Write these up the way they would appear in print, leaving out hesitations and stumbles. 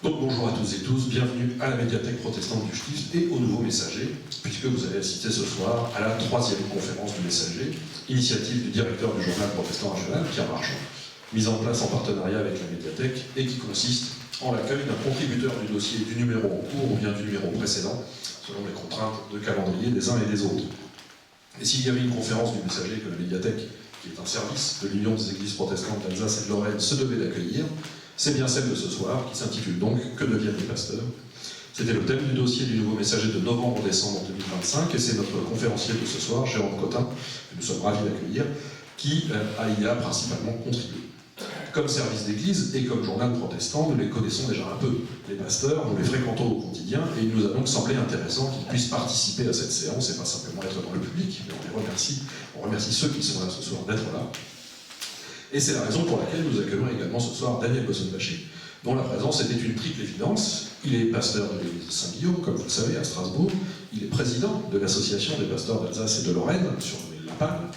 Donc bonjour à tous et tous, bienvenue à la médiathèque protestante du Stift et au Nouveau Messager, puisque vous allez assister ce soir à la 3e conférence du Messager, initiative du directeur du journal protestant régional, Pierre Marchand, mise en place en partenariat avec la médiathèque et qui consiste en l'accueil d'un contributeur du dossier du numéro en cours ou bien du numéro précédent, selon les contraintes de calendrier des uns et des autres. Et s'il y avait une conférence du Messager que la médiathèque, qui est un service de l'Union des Églises protestantes d'Alsace et de Lorraine, se devait d'accueillir, c'est bien celle de ce soir, qui s'intitule donc « Que deviennent les pasteurs ?» C'était le thème du dossier du Nouveau Messager de novembre-décembre 2025, et c'est notre conférencier de ce soir, Jérôme Cotin, que nous sommes ravis d'accueillir, qui y a principalement contribué. Comme service d'église et comme journal protestant, nous les connaissons déjà un peu. Les pasteurs, nous les fréquentons au quotidien, et il nous a donc semblé intéressant qu'ils puissent participer à cette séance, et pas simplement être dans le public, mais on les remercie. On remercie ceux qui sont là ce soir d'être là. Et c'est la raison pour laquelle nous accueillons également ce soir Daniel Bossenbacher, dont la présence était une triple évidence. Il est pasteur de l'église Saint-Guillaume, comme vous le savez, à Strasbourg. Il est président de l'association des pasteurs d'Alsace et de Lorraine, surnommée La Palme,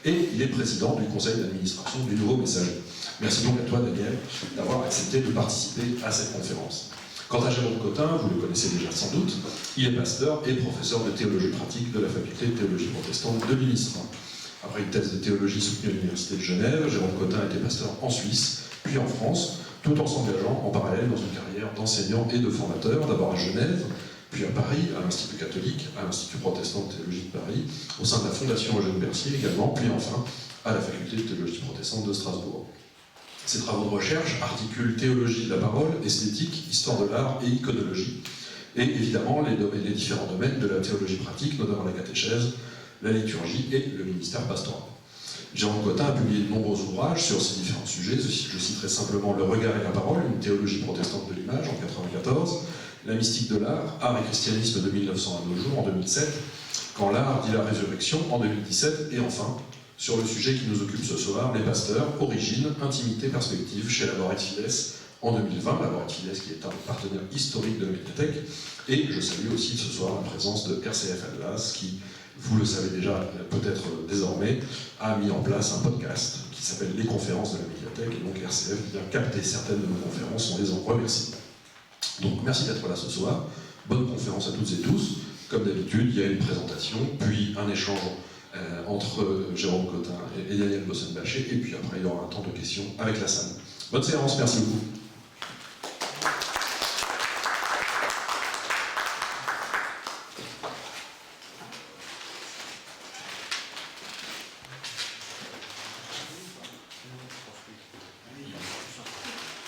et il est président du conseil d'administration du Nouveau Messager. Merci donc à toi, Daniel, d'avoir accepté de participer à cette conférence. Quant à Jérôme Cotin, vous le connaissez déjà sans doute, il est pasteur et professeur de théologie pratique de la faculté de théologie protestante de Ministre. Après une thèse de théologie soutenue à l'Université de Genève, Jérôme Cotin était pasteur en Suisse, puis en France, tout en s'engageant en parallèle dans une carrière d'enseignant et de formateur, d'abord à Genève, puis à Paris, à l'Institut catholique, à l'Institut protestant de théologie de Paris, au sein de la Fondation Eugène Mercier également, puis enfin à la faculté de théologie protestante de Strasbourg. Ses travaux de recherche articulent théologie de la parole, esthétique, histoire de l'art et iconologie, et évidemment les différents domaines de la théologie pratique, notamment la catéchèse, la liturgie et le ministère pastoral. Jérôme Cotin a publié de nombreux ouvrages sur ces différents sujets. Je citerai simplement Le regard et la parole, une théologie protestante de l'image en 1994, La mystique de l'art, art et christianisme de 1900 à nos jours en 2007, Quand l'art dit la résurrection en 2017, et enfin, sur le sujet qui nous occupe ce soir, les pasteurs, origine, intimité, perspective, chez Laboret Fides en 2020, Laboret Fides qui est un partenaire historique de la médiathèque, et je salue aussi ce soir la présence de RCF Alsace qui, vous le savez déjà, peut-être désormais, a mis en place un podcast qui s'appelle Les conférences de la médiathèque, et donc RCF vient capter certaines de nos conférences, on les en remercie. Donc merci d'être là ce soir, bonne conférence à toutes et tous. Comme d'habitude, il y a une présentation, puis un échange entre Jérôme Cotin et Daniel Bossenbacher, et puis après il y aura un temps de questions avec la salle. Bonne séance, merci beaucoup.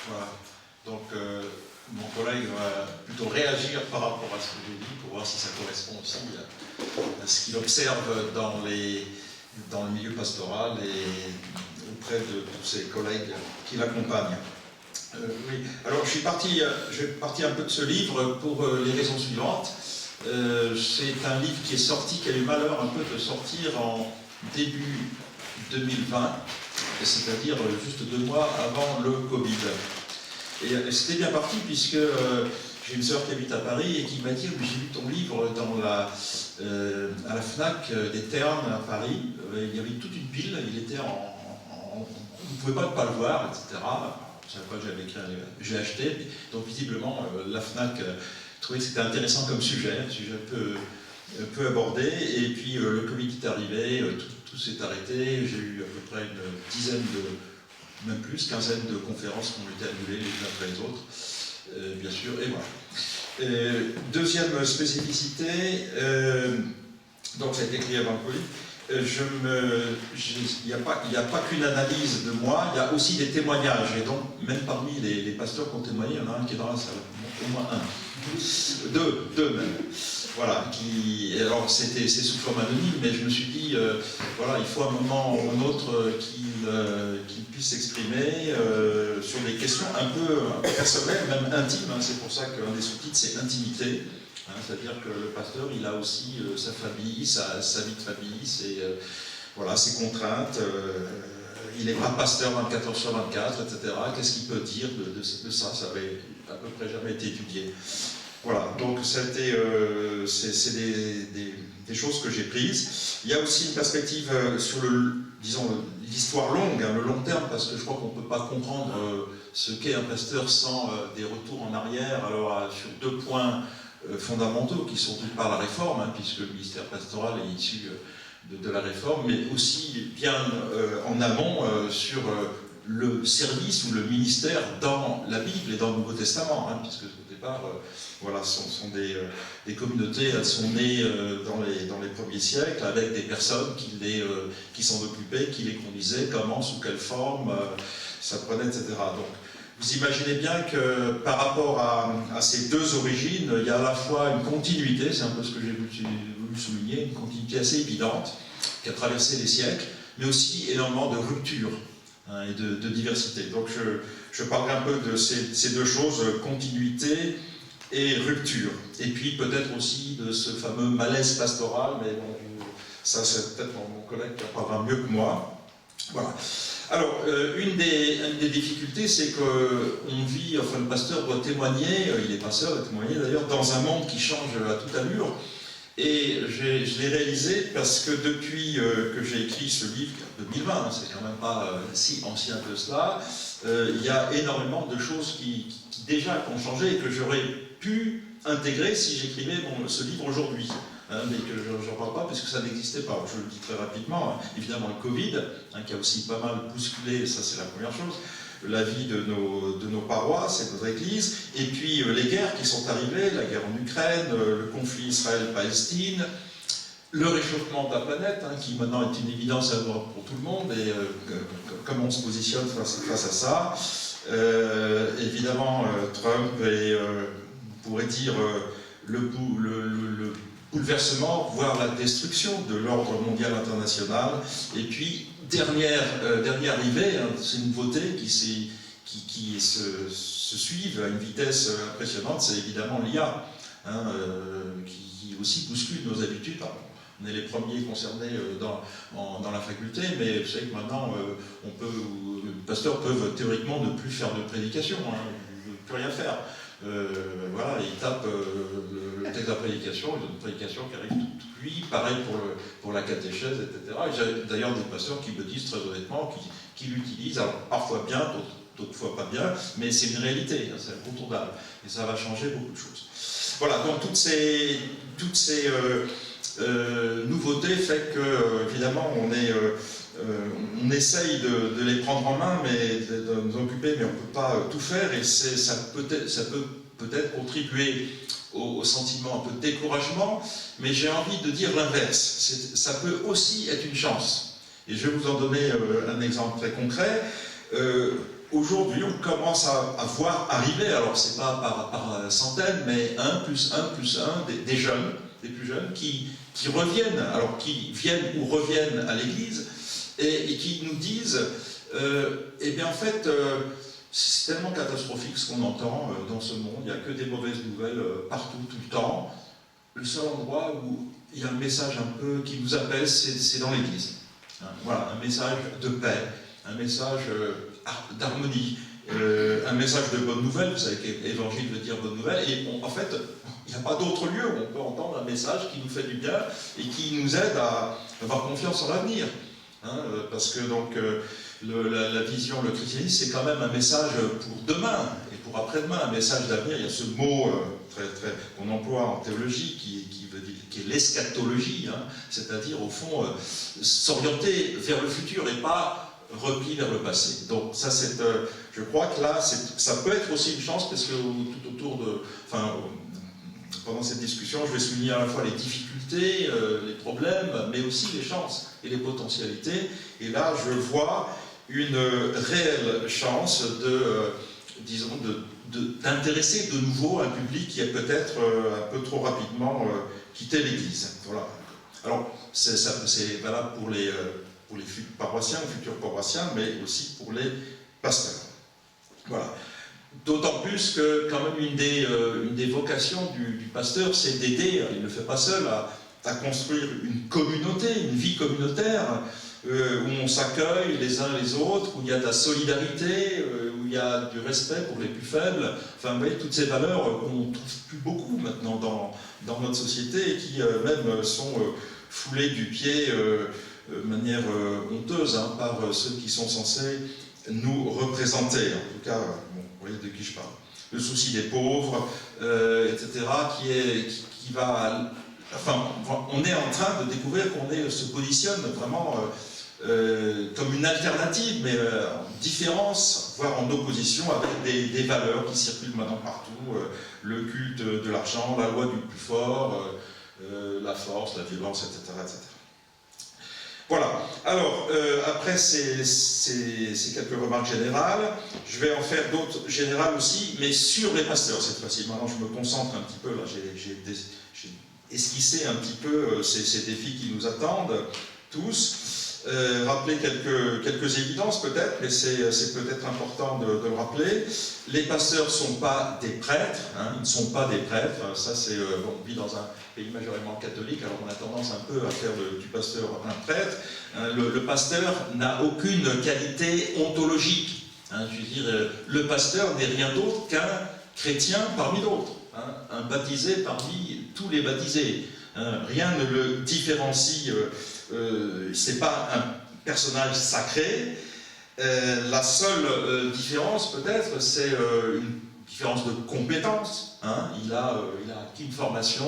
Voilà. Donc, mon collègue va plutôt réagir par rapport à ce que j'ai dit pour voir si ça correspond aussi à ce qu'il observe dans le milieu pastoral et auprès de tous ses collègues qui l'accompagnent. Oui. Alors, je vais partir un peu de ce livre pour les raisons suivantes. C'est un livre qui est sorti, qui a eu le malheur un peu de sortir en début 2020, c'est-à-dire juste 2 mois avant le Covid. Et c'était bien parti puisque j'ai une sœur qui habite à Paris et qui m'a dit j'ai lu ton livre à la FNAC des Ternes à Paris. Il y avait toute une pile, il était vous ne pouvez pas le voir, etc. Je ne savais pas que j'avais écrit un livre. J'ai acheté, donc visiblement la FNAC trouvait que c'était intéressant comme sujet, un sujet peu abordé. Et puis le Covid est arrivé, tout s'est arrêté. J'ai eu à peu près une dizaine même plus, quinzaine de conférences qui ont été annulées les unes après les autres, bien sûr, et voilà. Deuxième spécificité, donc ça a été écrit avant le Covid, il n'y a pas qu'une analyse de moi, il y a aussi des témoignages, et donc même parmi les pasteurs qui ont témoigné, il y en a un qui est dans la salle, au moins un, deux même. Voilà, alors c'est sous forme anonyme, mais je me suis dit, voilà, il faut un moment ou un autre qu'il puisse s'exprimer sur des questions un peu personnelles, même intimes. Hein, c'est pour ça qu'un des sous-titres, c'est intimité. Hein, c'est-à-dire que le pasteur, il a aussi sa famille, sa vie de famille, voilà, ses contraintes. Il n'est pas pasteur 24 heures sur 24, etc. Qu'est-ce qu'il peut dire de ça? Ça n'avait à peu près jamais été étudié. Voilà, donc c'est des choses que j'ai prises. Il y a aussi une perspective sur l'histoire longue, hein, le long terme, parce que je crois qu'on ne peut pas comprendre ce qu'est un pasteur sans des retours en arrière, alors sur deux points fondamentaux qui sont d'une part la réforme, hein, puisque le ministère pastoral est issu de la réforme, mais aussi bien en amont sur le service ou le ministère dans la Bible et dans le Nouveau Testament, hein, puisque au départ, voilà, ce sont des communautés, elles sont nées dans les premiers siècles avec des personnes qui s'en occupaient, qui les conduisaient, comment, sous quelle forme, ça prenait, etc. Donc, vous imaginez bien que par rapport à ces deux origines, il y a à la fois une continuité, c'est un peu ce que j'ai voulu souligner, une continuité assez évidente qui a traversé les siècles, mais aussi énormément de ruptures, hein, et de diversité. Donc je parlerai un peu de ces deux choses, continuité et rupture. Et puis peut-être aussi de ce fameux malaise pastoral, mais bon, ça c'est peut-être mon collègue qui en parlera mieux que moi. Voilà. Alors, une des difficultés, c'est qu'on vit, enfin le pasteur doit témoigner, il est pasteur, doit témoigner d'ailleurs, dans un monde qui change à toute allure. Et je l'ai réalisé parce que depuis que j'ai écrit ce livre, 2020, hein, c'est quand même pas si ancien que cela, il y a énormément de choses qui déjà ont changé et que j'aurais pu intégrer si j'écrivais ce livre aujourd'hui. Mais que je n'en parle pas parce que ça n'existait pas. Je le dis très rapidement, hein. Évidemment le Covid, hein, qui a aussi pas mal bousculé, ça c'est la première chose, la vie de nos paroisses et de notre Église, et puis les guerres qui sont arrivées, la guerre en Ukraine, le conflit Israël-Palestine, le réchauffement de la planète, hein, qui maintenant est une évidence à voir pour tout le monde, et comment on se positionne face à ça. Évidemment, Trump et, on pourrait dire, le bouleversement, voire la destruction de l'ordre mondial international. Et puis, dernière arrivée, hein, c'est une nouveauté qui se suivent à une vitesse impressionnante, c'est évidemment l'IA, hein, qui aussi bouscule nos habitudes. Alors, on est les premiers concernés dans la faculté, mais vous savez que maintenant, les pasteurs peuvent théoriquement ne plus faire de prédication, hein, ne plus rien faire. Voilà, il tape le texte de la prédication, il y a une prédication qui arrive toute cuite, pareil pour la catéchèse, etc. Et j'ai d'ailleurs des pasteurs qui me disent très honnêtement qu'ils l'utilisent, alors parfois bien, d'autres fois pas bien, mais c'est une réalité, hein, c'est incontournable, et ça va changer beaucoup de choses. Voilà, donc toutes ces nouveautés fait que, évidemment, on essaye de les prendre en main, mais de nous occuper, mais on ne peut pas tout faire, et ça peut peut-être contribuer au sentiment un peu de découragement, mais j'ai envie de dire l'inverse. Ça peut aussi être une chance. Et je vais vous en donner un exemple très concret. Aujourd'hui, on commence à voir arriver, alors c'est pas par centaines, mais 1 plus 1 plus 1, des jeunes, des plus jeunes, qui reviennent, alors qui viennent ou reviennent à l'église, et qui nous disent, eh bien en fait, c'est tellement catastrophique ce qu'on entend dans ce monde, il n'y a que des mauvaises nouvelles partout, tout le temps. Le seul endroit où il y a un message un peu qui nous appelle, c'est dans l'église. Hein, voilà, un message de paix, un message d'harmonie, un message de bonne nouvelle. Vous savez qu'évangile veut dire bonne nouvelle, et en fait, il n'y a pas d'autre lieu où on peut entendre un message qui nous fait du bien et qui nous aide à avoir confiance en l'avenir. Hein, parce que donc la vision, le christianisme, c'est quand même un message pour demain et pour après-demain, un message d'avenir. Il y a ce mot qu'on emploie en théologie qui est l'eschatologie, hein, c'est-à-dire au fond s'orienter vers le futur et pas repli vers le passé. Donc ça, je crois que là, ça peut être aussi une chance, parce que tout autour pendant cette discussion, je vais souligner à la fois les difficultés, les problèmes, mais aussi les chances et les potentialités. Et là, je vois une réelle chance d'intéresser de nouveau un public qui a peut-être un peu trop rapidement quitté l'Église. Voilà. Alors, c'est valable pour les paroissiens, futurs paroissiens, mais aussi pour les pasteurs. Voilà. D'autant plus que, quand même, une des vocations du pasteur, c'est d'aider, il ne le fait pas seul, à construire une communauté, une vie communautaire, où on s'accueille les uns les autres, où il y a de la solidarité, où il y a du respect pour les plus faibles. Enfin, vous voyez, toutes ces valeurs qu'on ne trouve plus beaucoup maintenant dans notre société, et qui même sont foulées du pied de manière honteuse, hein, par ceux qui sont censés nous représenter, en tout cas, bon, vous voyez de qui je parle. Le souci des pauvres, etc., qui va... Enfin, on est en train de découvrir qu'on se positionne vraiment comme une alternative, mais en différence, voire en opposition avec des valeurs qui circulent maintenant partout, le culte de l'argent, la loi du plus fort, la force, la violence, etc. etc. Voilà, alors, après ces quelques remarques générales, je vais en faire d'autres générales aussi, mais sur les pasteurs cette fois-ci. Maintenant, je me concentre un petit peu, là, j'ai esquissé un petit peu ces défis qui nous attendent tous. Rappeler quelques évidences peut-être, mais c'est peut-être important de le rappeler. Les pasteurs ne sont pas des prêtres, hein, ils ne sont pas des prêtres. Ça, c'est bon, on vit dans un pays majoritairement catholique, alors on a tendance un peu à faire du pasteur un prêtre. Le pasteur n'a aucune qualité ontologique. Hein, je veux dire, le pasteur n'est rien d'autre qu'un chrétien parmi d'autres, hein, un baptisé parmi tous les baptisés. Rien ne le différencie. C'est pas un personnage sacré. La seule différence, peut-être, c'est une différence de compétences. Hein. Il a acquis une formation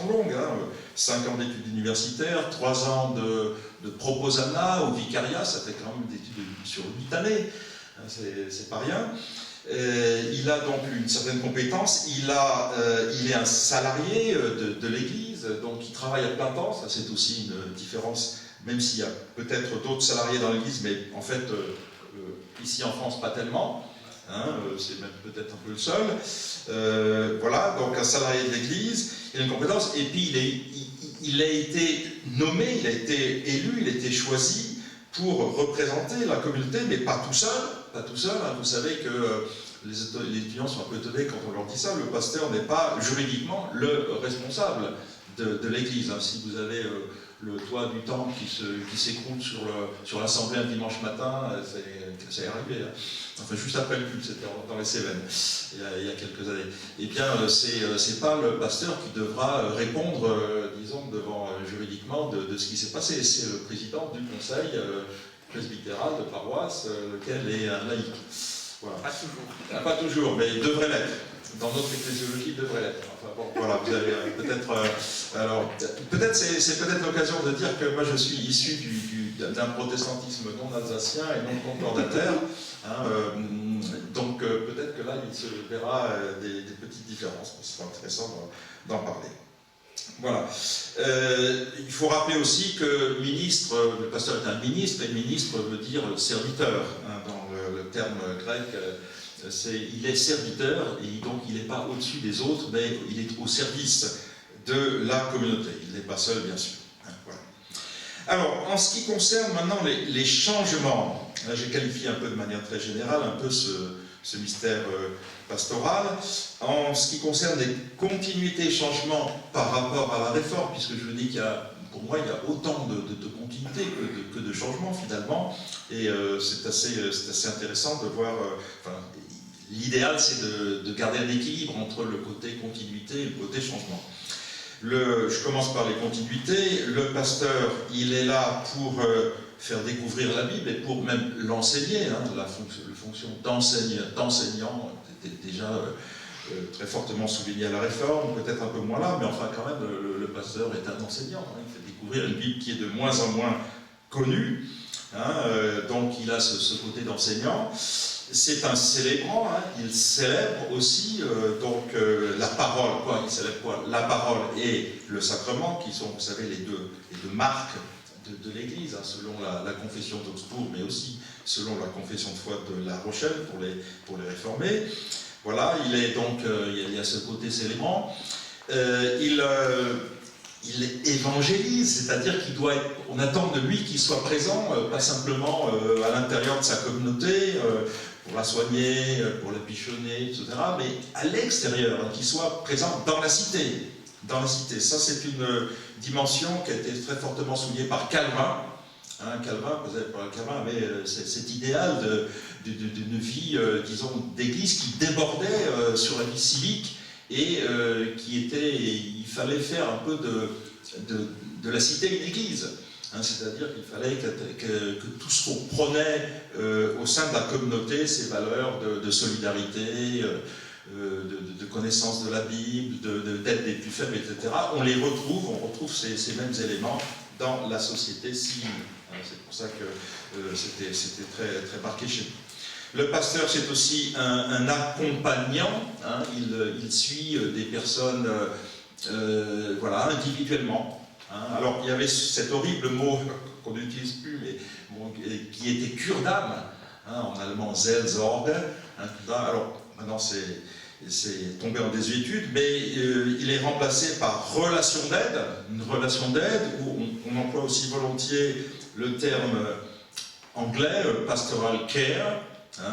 longue, hein, 5 ans d'études universitaires, 3 ans de proposana au vicariat, ça fait quand même des études sur 8 années, hein, c'est pas rien. Il a donc une certaine compétence, il est un salarié de l'Église, donc il travaille à plein temps, ça c'est aussi une différence, même s'il y a peut-être d'autres salariés dans l'Église, mais en fait, ici en France, pas tellement, hein, c'est même peut-être un peu le seul. Voilà, donc un salarié de l'Église, il a une compétence, et puis il a été nommé, il a été élu, il a été choisi pour représenter la communauté, mais pas tout seul. Pas tout seul, hein. Vous savez que les étudiants sont un peu étonnés quand on leur dit ça, le pasteur n'est pas juridiquement le responsable de l'Église. Hein. Si vous avez le toit du temple qui s'écroule sur l'assemblée un dimanche matin, c'est arrivé. Hein. Enfin, juste après le culte, c'était dans les Cévennes, il y a quelques années. Eh bien, c'est pas le pasteur qui devra répondre, disons, devant juridiquement de ce qui s'est passé. C'est le président du conseil presbytéral de paroisse, lequel est un laïc. Voilà. Pas toujours. Pas toujours, mais il devrait l'être. Dans notre ecclésiologie, il devrait l'être. Enfin bon, voilà, vous avez peut-être... alors, peut-être c'est peut-être l'occasion de dire que moi je suis issu d'un protestantisme non alsacien et non concordataire. Hein, donc peut-être que là, il se verra des petites différences. Ce sera intéressant d'en parler. Voilà. Il faut rappeler aussi que ministre, le pasteur est un ministre, et ministre veut dire serviteur. Hein, dans le terme grec, il est serviteur, et donc il n'est pas au-dessus des autres, mais il est au service de la communauté. Il n'est pas seul, bien sûr. Hein, voilà. Alors, en ce qui concerne maintenant les changements, j'ai qualifié un peu de manière très générale un peu ce mystère pastoral. En ce qui concerne les continuités et changements par rapport à la réforme, puisque je vous dis pour moi, il y a autant de continuités que de changements finalement, et c'est assez intéressant de voir. L'idéal, c'est de garder un équilibre entre le côté continuité et le côté changement. Je commence par les continuités. Le pasteur, il est là pour faire découvrir la Bible et pour même l'enseigner. Hein, la fonction d'enseignant était déjà très fortement soulignée à la Réforme, peut-être un peu moins là, mais enfin quand même, le pasteur est un enseignant. Hein, il fait découvrir une Bible qui est de moins en moins connue. Hein, donc il a ce côté d'enseignant. C'est un célébrant, hein, il célèbre aussi la parole. Quoi, il célèbre quoi? La parole et le sacrement, qui sont, vous savez, les deux marques de l'Église, hein, selon la confession d'Augsbourg, mais aussi selon la confession de foi de La Rochelle pour les réformés. Voilà, il y a ce côté célébrant. Il évangélise, c'est-à-dire on attend de lui qu'il soit présent, pas simplement à l'intérieur de sa communauté, pour la soigner, pour la bichonner, etc., mais à l'extérieur, hein, qu'il soit présent dans la cité. Dans la cité. Ça, c'est une dimension qui a été très fortement soulignée par Calvin. Hein, Calvin avait cet idéal d'une vie, disons, d'église qui débordait sur la vie civique et il fallait faire un peu de la cité une église. C'est-à-dire qu'il fallait que tout ce qu'on prenait au sein de la communauté, ces valeurs de solidarité, de connaissance de la Bible, d'aide des plus faibles, etc., on retrouve ces mêmes éléments dans la société civile. C'est pour ça que c'était très, très marqué chez nous. Le pasteur, c'est aussi un accompagnant, il suit des personnes voilà, individuellement. Alors, il y avait cet horrible mot qu'on n'utilise plus, mais bon, qui était cure d'âme, en allemand Seelsorge. Alors, maintenant, c'est tombé en désuétude, mais il est remplacé par relation d'aide, une relation d'aide où on emploie aussi volontiers le terme anglais, pastoral care,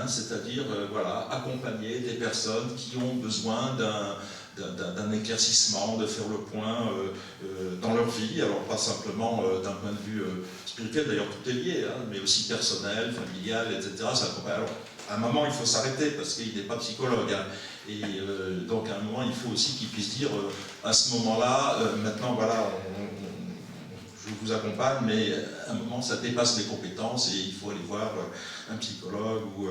c'est-à-dire voilà, accompagner des personnes qui ont besoin d'un éclaircissement, de faire le point dans leur vie, alors pas simplement d'un point de vue spirituel, d'ailleurs tout est lié, mais aussi personnel, familial, etc. Alors, à un moment, il faut s'arrêter parce qu'il n'est pas psychologue. Et donc, à un moment, il faut aussi qu'il puisse dire à ce moment-là, maintenant, voilà, je vous accompagne, mais à un moment, ça dépasse les compétences et il faut aller voir un psychologue ou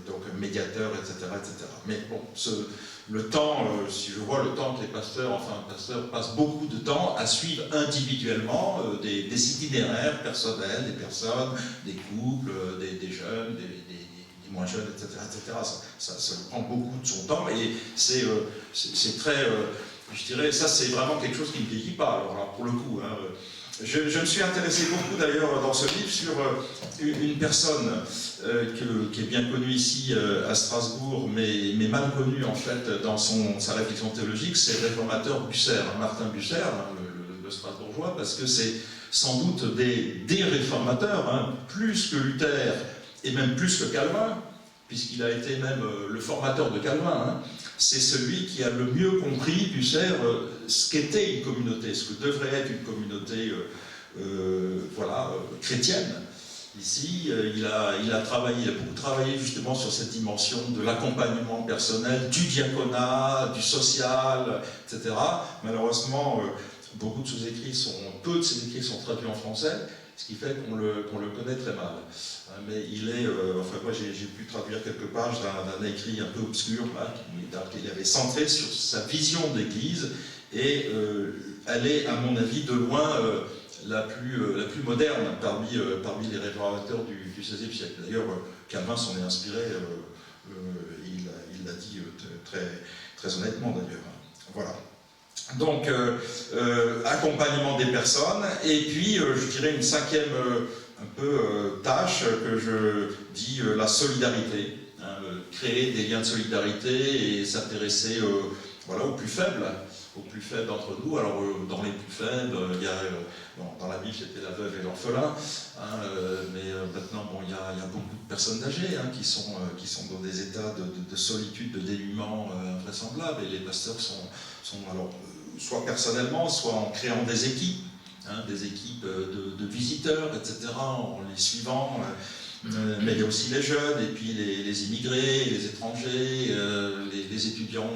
donc un médiateur, etc., etc. Mais bon, le temps, si je vois le temps que les pasteurs, enfin, un pasteur passe beaucoup de temps à suivre individuellement des itinéraires personnels, des personnes, des couples, des jeunes, des moins jeunes, etc., etc. Ça prend beaucoup de son temps et c'est très, je dirais, ça c'est vraiment quelque chose qui ne vieillit pas, alors là, pour le coup. Je me suis intéressé beaucoup d'ailleurs dans ce livre sur une personne qui est bien connue ici à Strasbourg, mais mal connue en fait dans sa réflexion théologique, c'est le réformateur Bucer, Martin Bucer, le Strasbourgeois, parce que c'est sans doute des réformateurs, plus que Luther et même plus que Calvin, puisqu'il a été même le formateur de Calvin. C'est celui qui a le mieux compris, Bucer, ce qu'était une communauté, ce que devrait être une communauté voilà, chrétienne. Ici, il a beaucoup travaillé justement sur cette dimension de l'accompagnement personnel, du diaconat, du social, etc. Malheureusement, peu de ses écrits sont traduits en français, ce qui fait qu'on le connaît très mal. Mais il est, enfin moi j'ai pu traduire quelques pages d'un écrit un peu obscur, qu'il avait centré sur sa vision de l'Église, et elle est, à mon avis, de loin la plus moderne parmi les réformateurs du XVIe siècle. D'ailleurs, Calvin s'en est inspiré, il l'a dit très honnêtement d'ailleurs. Voilà. Donc, accompagnement des personnes, et puis, je dirais une cinquième tâche que je dis la solidarité, créer des liens de solidarité et s'intéresser voilà, aux plus faibles d'entre nous. Alors, dans les plus faibles, il y a, dans la Bible, c'était la veuve et l'orphelin, mais maintenant, bon, il y a beaucoup de personnes âgées qui sont dans des états de solitude, de dénuement invraisemblables, et les pasteurs sont alors, soit personnellement, soit en créant des équipes de visiteurs, etc., en les suivant, mais il y a aussi les jeunes, et puis les immigrés, les étrangers, les étudiants,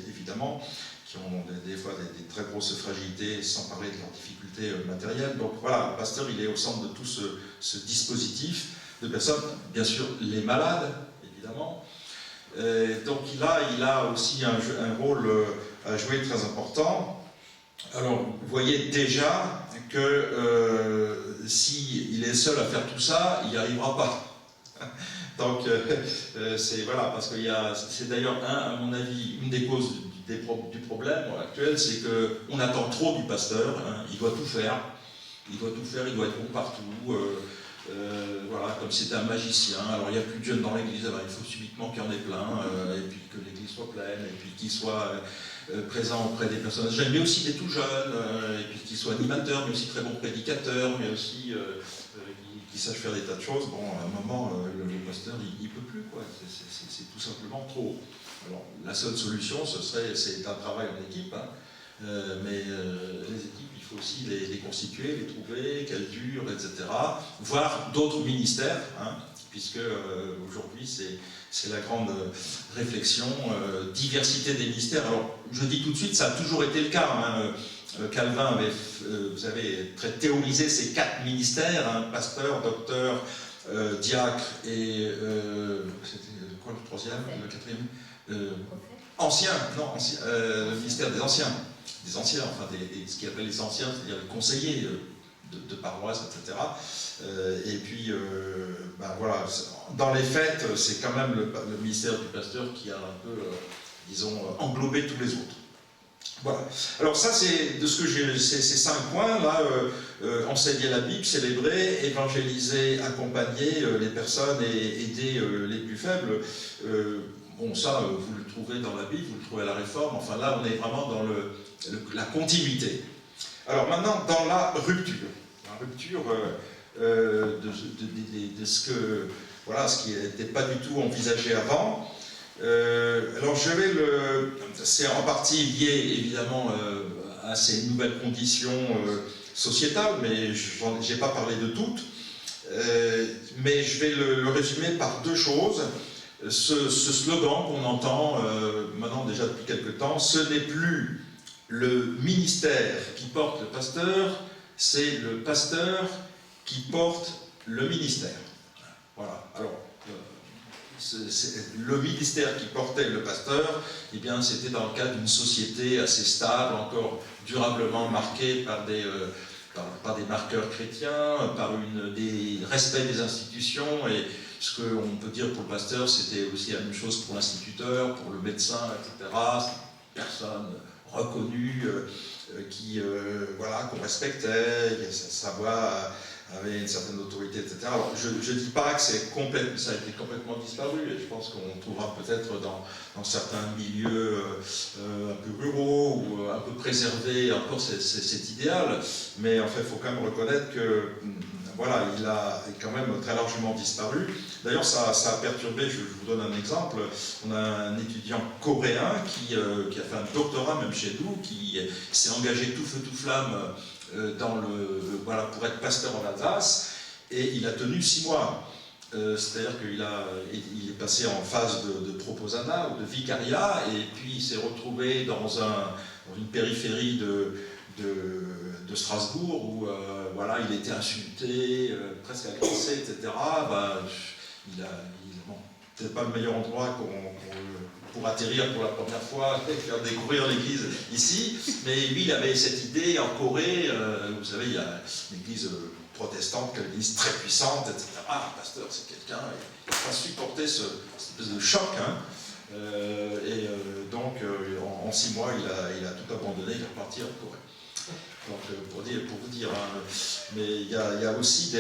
évidemment, qui ont des fois des très grosses fragilités, sans parler de leurs difficultés matérielles. Donc voilà, le pasteur, il est au centre de tout ce dispositif de personnes, bien sûr les malades, évidemment. Donc il a aussi un rôle à jouer très important. Alors, vous voyez déjà que s'il est seul à faire tout ça, il n'y arrivera pas. Donc, c'est voilà, parce que c'est d'ailleurs, à mon avis, une des causes du problème actuel, c'est qu'on attend trop du pasteur. Il doit tout faire, il doit être bon partout. Voilà, comme c'était un magicien. Alors, il n'y a plus de jeunes dans l'église, alors il faut subitement qu'il y en ait plein, et puis que l'église soit pleine, et puis qu'il soit présent auprès des personnes jeunes, mais aussi des tout jeunes, et puis qu'il soit animateur, mais aussi très bon prédicateur, mais aussi qui sache faire des tas de choses. Bon, à un moment, le pasteur, il ne peut plus, quoi. C'est tout simplement trop. Alors, la seule solution, c'est un travail en équipe, mais les équipes, il faut aussi les constituer, les trouver, qu'elles durent, etc. Voire d'autres ministères, puisque aujourd'hui, c'est la grande réflexion, diversité des ministères. Alors, je dis tout de suite, ça a toujours été le cas. Calvin avait, vous avez très théorisé ces 4 ministères, hein, pasteur, docteur, diacre et c'était quoi le troisième, le quatrième, ancien, non, le ministère des anciens, enfin ce qu'il appelle les anciens, c'est-à-dire les conseillers de paroisse, etc. Et puis, ben voilà, dans les faits, c'est quand même le ministère du pasteur qui a un peu, disons, englobé tous les autres. Voilà. Alors ça, c'est de ce que j'ai, ces 5 points là, enseigner la Bible, célébrer, évangéliser, accompagner les personnes et aider les plus faibles. Bon, ça, vous le trouvez dans la Bible, vous le trouvez à la Réforme. Enfin là, on est vraiment dans la continuité. Alors maintenant, dans la rupture de ce que, voilà, ce qui n'était pas du tout envisagé avant. Alors c'est en partie lié évidemment à ces nouvelles conditions sociétales, mais je n'ai pas parlé de toutes. Mais je vais le résumer par 2 choses. Ce slogan qu'on entend maintenant déjà depuis quelque temps, ce n'est plus le ministère qui porte le pasteur, c'est le pasteur qui porte le ministère. Voilà. Alors, le ministère qui portait le pasteur, eh bien, c'était dans le cadre d'une société assez stable, encore durablement marquée par des marqueurs chrétiens, par des respects des institutions, et ce qu'on peut dire pour le pasteur, c'était aussi la même chose pour l'instituteur, pour le médecin, etc. Personne reconnue, voilà, qu'on respectait, sa voix avait une certaine autorité, etc. Alors, je ne dis pas que ça a été complètement disparu, et je pense qu'on trouvera peut-être dans certains milieux un peu ruraux ou un peu préservés encore cet idéal, mais en fait, il faut quand même reconnaître que voilà, il a quand même très largement disparu. D'ailleurs, ça a perturbé, je vous donne un exemple, on a un étudiant coréen qui a fait un doctorat même chez nous, qui s'est engagé tout feu tout flamme voilà, pour être pasteur en Alsace, et il a tenu 6 mois. C'est-à-dire qu'il est passé en phase de proposana ou de vicariat, et puis il s'est retrouvé dans une périphérie de Strasbourg où voilà, il était insulté, presque agressé, etc. Bon, peut-être pas le meilleur endroit pour atterrir pour la première fois et faire découvrir l'église ici, mais lui il avait cette idée en Corée, vous savez, il y a une église protestante, une église très puissante, etc. Ah, pasteur, c'est quelqu'un, il n'a pas supporté cette espèce de choc, hein. Donc en 6 mois il a tout abandonné, il est reparti en Corée. Donc pour vous dire, hein, mais il y a aussi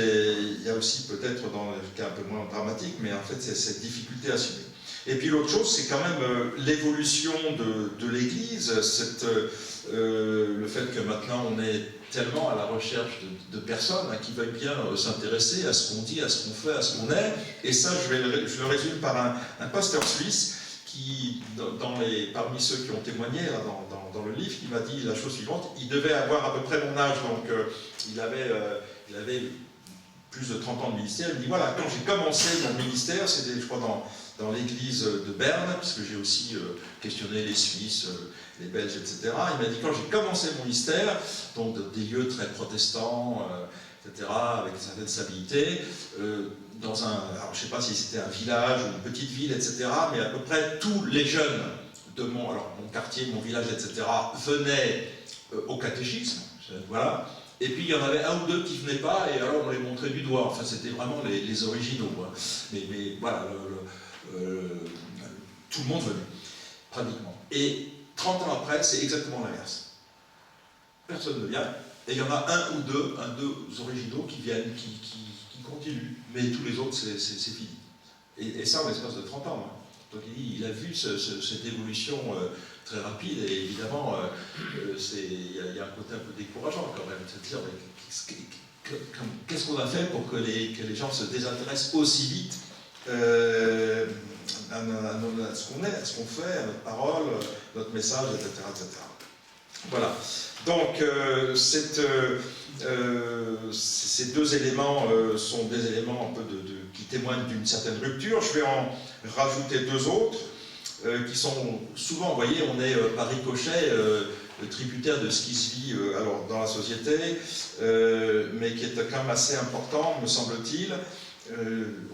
peut-être dans le cas un peu moins dramatique, mais en fait c'est cette difficulté à assumer. Et puis l'autre chose, c'est quand même l'évolution de l'Église, le fait que maintenant on est tellement à la recherche de personnes qui veulent bien s'intéresser à ce qu'on dit, à ce qu'on fait, à ce qu'on est. Et ça, je le résume par un pasteur suisse qui, parmi ceux qui ont témoigné là, dans le livre, qui m'a dit la chose suivante. Il devait avoir à peu près mon âge, donc il avait plus de 30 ans de ministère. Il me dit voilà, quand j'ai commencé mon ministère, c'était je crois dans l'église de Berne, puisque j'ai aussi questionné les Suisses, les Belges, etc. Il m'a dit quand j'ai commencé mon ministère, donc des lieux très protestants, etc., avec une certaine stabilité, alors je ne sais pas si c'était un village ou une petite ville, etc., mais à peu près tous les jeunes de mon quartier, mon village, etc., venaient au catéchisme, voilà. Et puis il y en avait 1 ou 2 qui ne venaient pas, et alors on les montrait du doigt. Enfin, c'était vraiment les originaux. Hein. Mais voilà, tout le monde venait, pratiquement. Et 30 ans après, c'est exactement l'inverse. Personne ne vient, et il y en a 1 ou 2 originaux qui viennent, qui continuent. Mais tous les autres, c'est fini. Et ça en l'espace de 30 ans. Hein. Donc il a vu cette évolution très rapide, et évidemment, il y a un côté un peu décourageant quand même, de se dire qu'est-ce qu'on a fait pour que les gens se désintéressent aussi vite à ce qu'on est, à ce qu'on fait, à notre parole, notre message, etc. etc. Voilà. Donc, ces 2 éléments sont des éléments un peu qui témoignent d'une certaine rupture. Je vais en rajouter 2 autres. qui sont souvent, vous voyez, on est par ricochet tributaire de ce qui se vit alors, dans la société, mais qui est quand même assez important, me semble-t-il.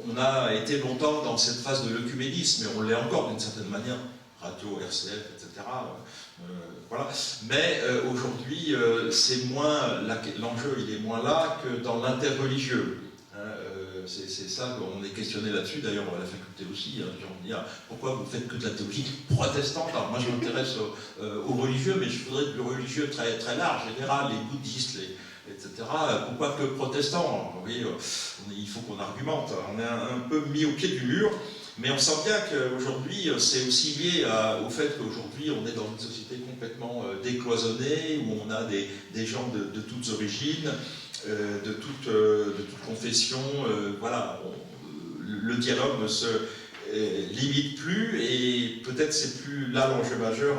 On a été longtemps dans cette phase de l'œcuménisme, et on l'est encore d'une certaine manière, radio, RCF, etc. Voilà. Mais aujourd'hui, c'est moins l'enjeu, il est moins là que dans l'interreligieux. C'est ça, on est questionné là-dessus, d'ailleurs à la faculté aussi, hein, j'ai envie de dire, pourquoi vous faites que de la théologie protestante? Alors moi je m'intéresse aux religieux, mais je voudrais que le religieux très, très large, général, les bouddhistes, etc. Pourquoi que protestants? Vous voyez, il faut qu'on argumente, on est un peu mis au pied du mur, mais on sent bien qu'aujourd'hui, c'est aussi lié au fait qu'aujourd'hui on est dans une société complètement décloisonnée, où on a des gens de toutes origines, de toute confession, voilà, le dialogue ne se limite plus, et peut-être c'est plus là l'enjeu majeur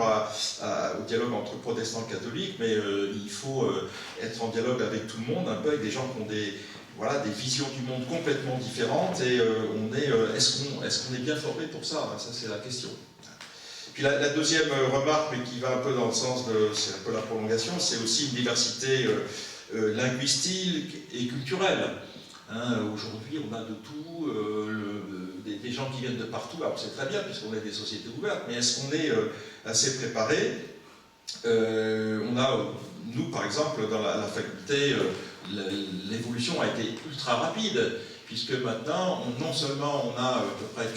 au dialogue entre protestants et catholiques, mais il faut être en dialogue avec tout le monde, un peu avec des gens qui ont des visions du monde complètement différentes, et est-ce qu'on est bien formé pour ça? Ça c'est la question. Puis la deuxième remarque, mais qui va un peu dans le sens c'est un peu la prolongation, c'est aussi une diversité linguistique et culturelle. Hein, aujourd'hui, on a de tout, des gens qui viennent de partout. Alors c'est très bien puisqu'on est des sociétés ouvertes, mais est-ce qu'on est assez préparé? On a, nous par exemple, dans la faculté, l'évolution a été ultra rapide, puisque maintenant, non seulement on a à peu près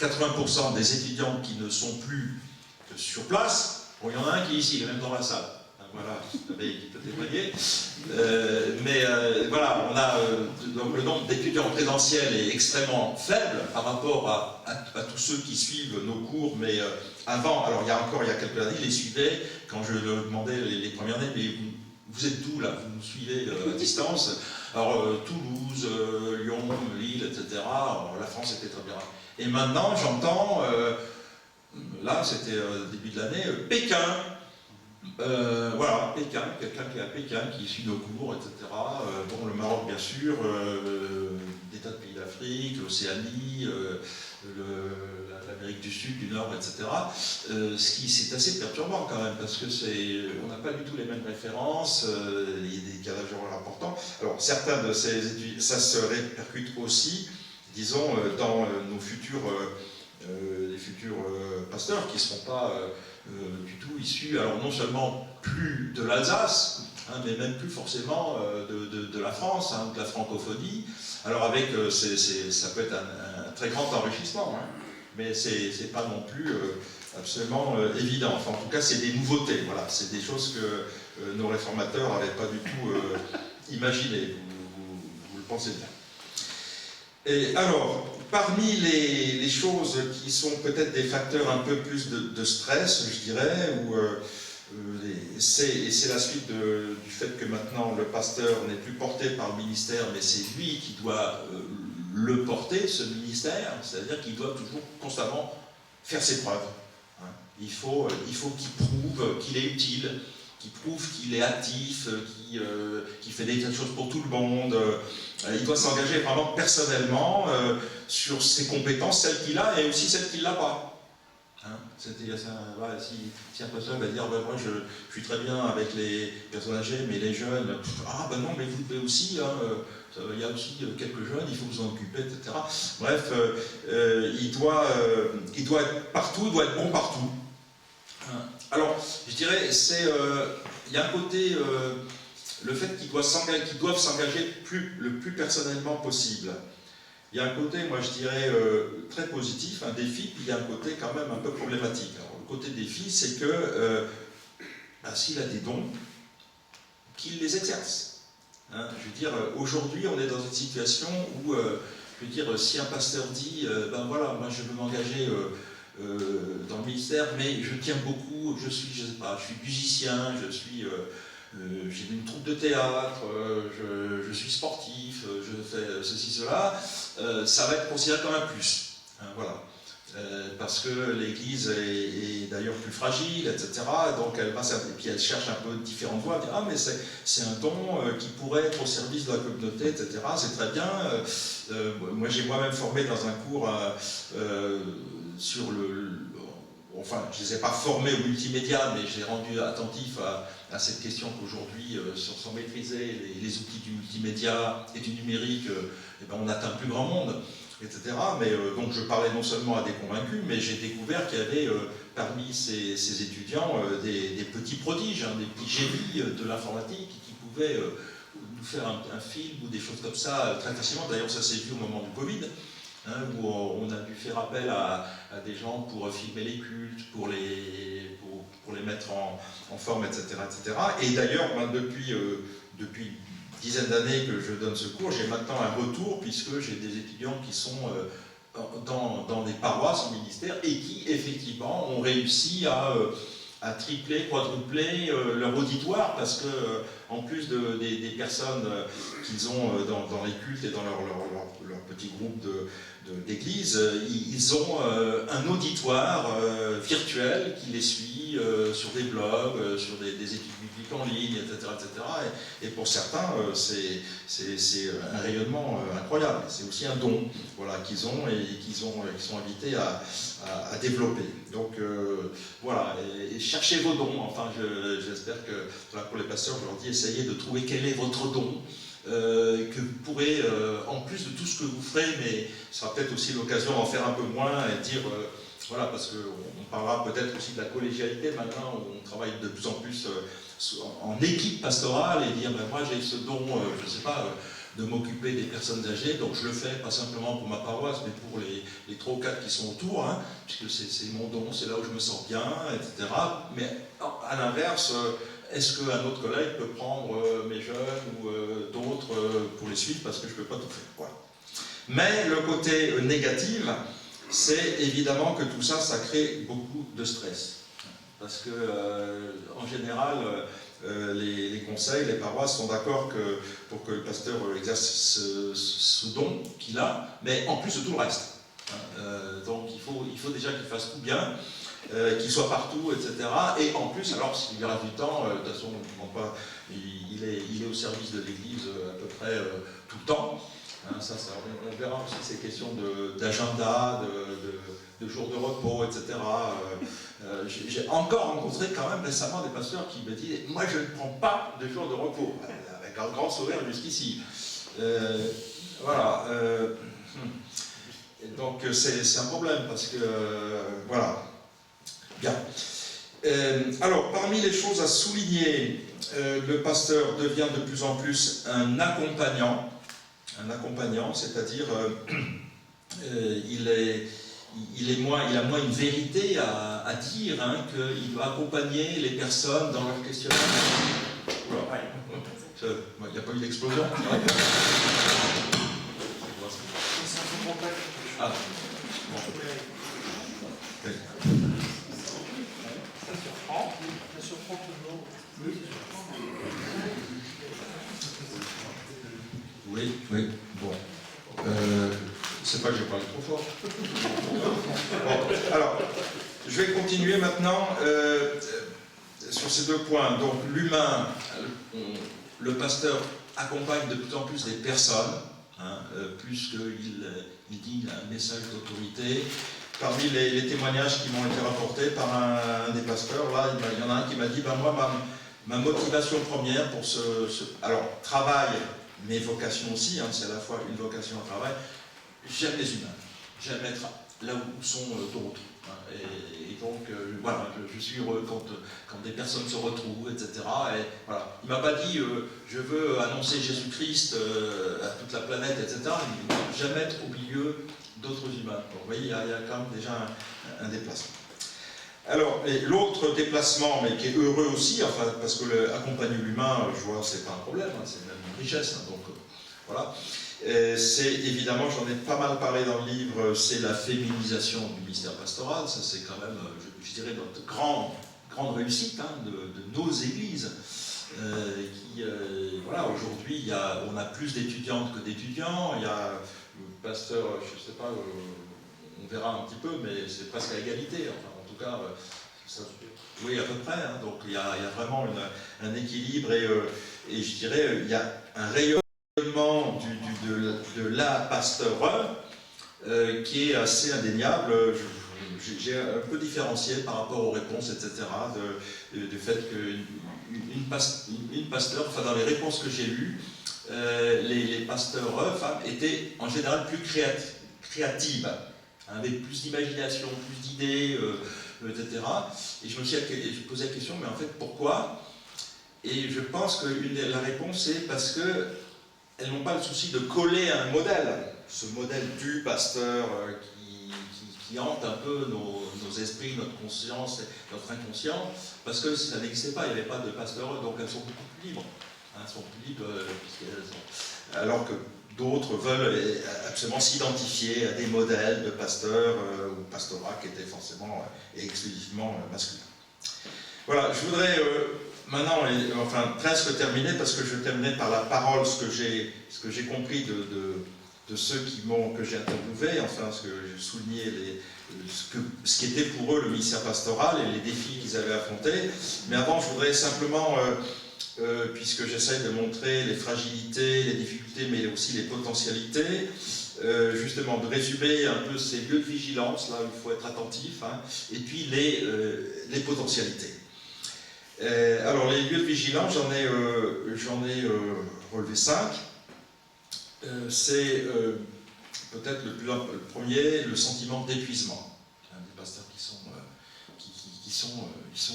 80% des étudiants qui ne sont plus sur place. Bon, il y en a un qui est ici, il est même dans la salle. Voilà, qui peut témoigner. Voilà, on a donc le nombre d'étudiants en présentiel est extrêmement faible par rapport à tous ceux qui suivent nos cours, mais avant, alors il y a quelques années, ils les suivaient, quand je leur demandais les premières années, mais vous êtes d'où là? Vous nous suivez à distance? Alors Toulouse, Lyon, Lille, etc. Alors, la France était très bien. Et maintenant, j'entends, là c'était début de l'année, Pékin. Voilà, Pékin, quelqu'un qui est à Pékin, qui suit nos cours, etc. Bon, le Maroc, bien sûr, des tas de pays d'Afrique, l'Océanie, l'Amérique du Sud, du Nord, etc. C'est assez perturbant quand même, parce que on n'a pas du tout les mêmes références, il y a des décalages importants. Alors, certains de ces études, ça se répercute aussi, disons, dans nos futurs pasteurs qui ne seront pas du tout issus, alors non seulement plus de l'Alsace, hein, mais même plus forcément de la France, hein, de la francophonie. Alors avec, ça peut être un très grand enrichissement, hein, mais c'est pas non plus absolument évident. Enfin, en tout cas, c'est des nouveautés, voilà, c'est des choses que nos réformateurs n'avaient pas du tout imaginées, vous le pensez bien. Et alors, parmi les choses qui sont peut-être des facteurs un peu plus de stress, je dirais, c'est la suite du fait que maintenant le pasteur n'est plus porté par le ministère, mais c'est lui qui doit le porter, ce ministère, c'est-à-dire qu'il doit toujours constamment faire ses preuves. Hein. Il faut qu'il prouve qu'il est utile, qu'il prouve qu'il est actif, qu'il fait des choses pour tout le monde. Il doit s'engager vraiment personnellement sur ses compétences, celles qu'il a et aussi celles qu'il n'a pas. Hein, voilà, si un pasteur va dire ben, moi je suis très bien avec les personnes âgées, mais les jeunes, ah ben non, mais vous devez aussi, hein, il y a aussi quelques jeunes, il faut vous en occuper, etc. Bref, il doit être partout, il doit être bon partout. Hein. Alors, je dirais, il y a un côté, le fait qu'ils doivent s'engager le plus personnellement possible. Il y a un côté, moi je dirais, très positif, un défi, puis il y a un côté quand même un peu problématique. Alors, le côté défi, c'est que s'il a des dons, qu'il les exerce. Hein, je veux dire, aujourd'hui, on est dans une situation où, je veux dire, si un pasteur dit, ben voilà, moi je veux m'engager dans le ministère, mais je tiens beaucoup, je suis musicien, j'ai une troupe de théâtre, je suis sportif, je fais ceci, cela, ça va être considéré comme un plus. Hein, voilà. Parce que l'Église est d'ailleurs plus fragile, etc. Donc et puis elle cherche un peu différentes voies, elle dit, ah mais c'est un don qui pourrait être au service de la communauté, etc. C'est très bien. Moi j'ai moi-même formé dans un cours enfin, je ne les ai pas formés au multimédia, mais j'ai rendu attentif à cette question qu'aujourd'hui, sans maîtriser les outils du multimédia et du numérique, eh ben, on atteint plus grand monde, etc. Mais donc je parlais non seulement à des convaincus, mais j'ai découvert qu'il y avait parmi ces étudiants des petits prodiges, hein, des petits génies de l'informatique qui pouvaient nous faire un film ou des choses comme ça très facilement. D'ailleurs, ça s'est vu au moment du Covid. Hein, où on a dû faire appel à des gens pour filmer les cultes, pour les mettre en forme, etc. etc. Et d'ailleurs, ben, depuis une dizaine d'années que je donne ce cours, j'ai maintenant un retour, puisque j'ai des étudiants qui sont dans des paroisses en ministère et qui, effectivement, ont réussi à tripler, quadrupler leur auditoire, parce que en plus des personnes qu'ils ont dans les cultes et dans leur petit groupe d'église, ils ont un auditoire virtuel qui les suit sur des blogs, sur des études bibliques en ligne, etc. etc. Et pour certains, c'est un rayonnement incroyable. C'est aussi un don, voilà, qu'ils ont et qu'ils sont invités à développer. Donc voilà, et cherchez vos dons. Enfin, j'espère que voilà, pour les pasteurs, je leur dis, essayez de trouver quel est votre don. Que vous pourrez, en plus de tout ce que vous ferez, mais ce sera peut-être aussi l'occasion d'en faire un peu moins et dire, voilà, parce qu'on parlera peut-être aussi de la collégialité maintenant, où on travaille de plus en plus en équipe pastorale, et dire, ben, moi j'ai ce don, je ne sais pas, de m'occuper des personnes âgées, donc je le fais pas simplement pour ma paroisse, mais pour les 3 ou 4 qui sont autour, hein, puisque c'est mon don, c'est là où je me sens bien, etc. Mais à l'inverse, est-ce qu'un autre collègue peut prendre mes jeunes ou d'autres pour les suivre, parce que je ne peux pas tout faire. Voilà. Mais le côté négatif, c'est évidemment que tout ça, ça crée beaucoup de stress. Parce que, en général, les conseils, les paroisses sont d'accord pour que le pasteur exerce ce don qu'il a, mais en plus de tout le reste. Donc il faut déjà qu'il fasse tout bien, qu'il soit partout, etc. Et en plus, alors s'il y aura du temps, de toute façon, il est au service de l'Église à peu près tout le temps. Hein, on verra aussi ces questions d'agenda, de jours de repos, etc. J'ai encore rencontré quand même récemment des pasteurs qui me disent « Moi, je ne prends pas de jours de repos », avec un grand sourire jusqu'ici. Voilà. Donc c'est un problème, parce que... voilà. Bien. Alors, parmi les choses à souligner, le pasteur devient de plus en plus un accompagnant, c'est-à-dire il a moins une vérité à dire, hein, qu'il doit accompagner les personnes dans leur questionnement. Il n'y a pas eu d'explosion. Ah. Bon. Okay. Ça surprend tout le monde. Oui, bon. C'est pas que je parle trop fort. Bon, alors, je vais continuer maintenant sur ces 2 points. Donc, l'humain, le pasteur accompagne de plus en plus des personnes, hein, plus qu'il dit un message d'autorité. Parmi les témoignages qui m'ont été rapportés par un des pasteurs, là, il y en a un qui m'a dit, ben moi, ma motivation première pour alors, travail, mais vocation aussi, hein, c'est à la fois une vocation et un travail, j'aime les humains, j'aime être là où sont d'autres. Hein, et donc, voilà, je suis heureux quand des personnes se retrouvent, etc. Et voilà, il ne m'a pas dit, je veux annoncer Jésus-Christ à toute la planète, etc. J'aime être au milieu d'autres humains. Donc, vous voyez, il y a quand même déjà un déplacement. Alors, l'autre déplacement, mais qui est heureux aussi, enfin, parce que accompagner l'humain, je vois, c'est pas un problème, hein, c'est même une richesse. Hein, donc, voilà. C'est évidemment, j'en ai pas mal parlé dans le livre, c'est la féminisation du ministère pastoral. Ça, c'est quand même, je dirais, notre grande réussite, hein, de nos églises. Voilà, aujourd'hui, on a plus d'étudiantes que d'étudiants. Il y a le pasteur, je ne sais pas, on verra un petit peu, mais c'est presque à égalité. Enfin, en tout cas, oui, à peu près. Hein, donc, il y a vraiment un équilibre et je dirais, il y a un rayonnement de la pasteur qui est assez indéniable. j'ai un peu différencié par rapport aux réponses, etc., du fait qu'une pasteur, enfin dans les réponses que j'ai lues, les pasteurs femmes étaient en général plus créatives, avec plus d'imagination, plus d'idées, etc. Et je me suis posé la question, mais en fait pourquoi? Et je pense que la réponse est parce qu'elles n'ont pas le souci de coller un modèle, ce modèle du pasteur qui hante un peu nos esprits, notre conscience, notre inconscient, parce que ça n'existait pas, il n'y avait pas de pasteur, donc elles sont beaucoup plus libres. Elles sont plus libres, alors que d'autres veulent absolument s'identifier à des modèles de pasteurs ou pastorat qui étaient forcément et exclusivement masculins. Voilà, je voudrais maintenant, enfin presque terminer, parce que je terminais par la parole, ce que j'ai compris de ceux que j'ai interviewés, enfin ce que j'ai souligné, ce qui était pour eux le ministère pastoral et les défis qu'ils avaient affrontés. Mais avant, je voudrais simplement, puisque j'essaie de montrer les fragilités, les difficultés, mais aussi les potentialités, justement de résumer un peu ces lieux de vigilance, là où il faut être attentif, hein, et puis les potentialités. Alors les lieux de vigilance, j'en ai relevé 5. C'est peut-être le premier, le sentiment d'épuisement. Des pasteurs qui sont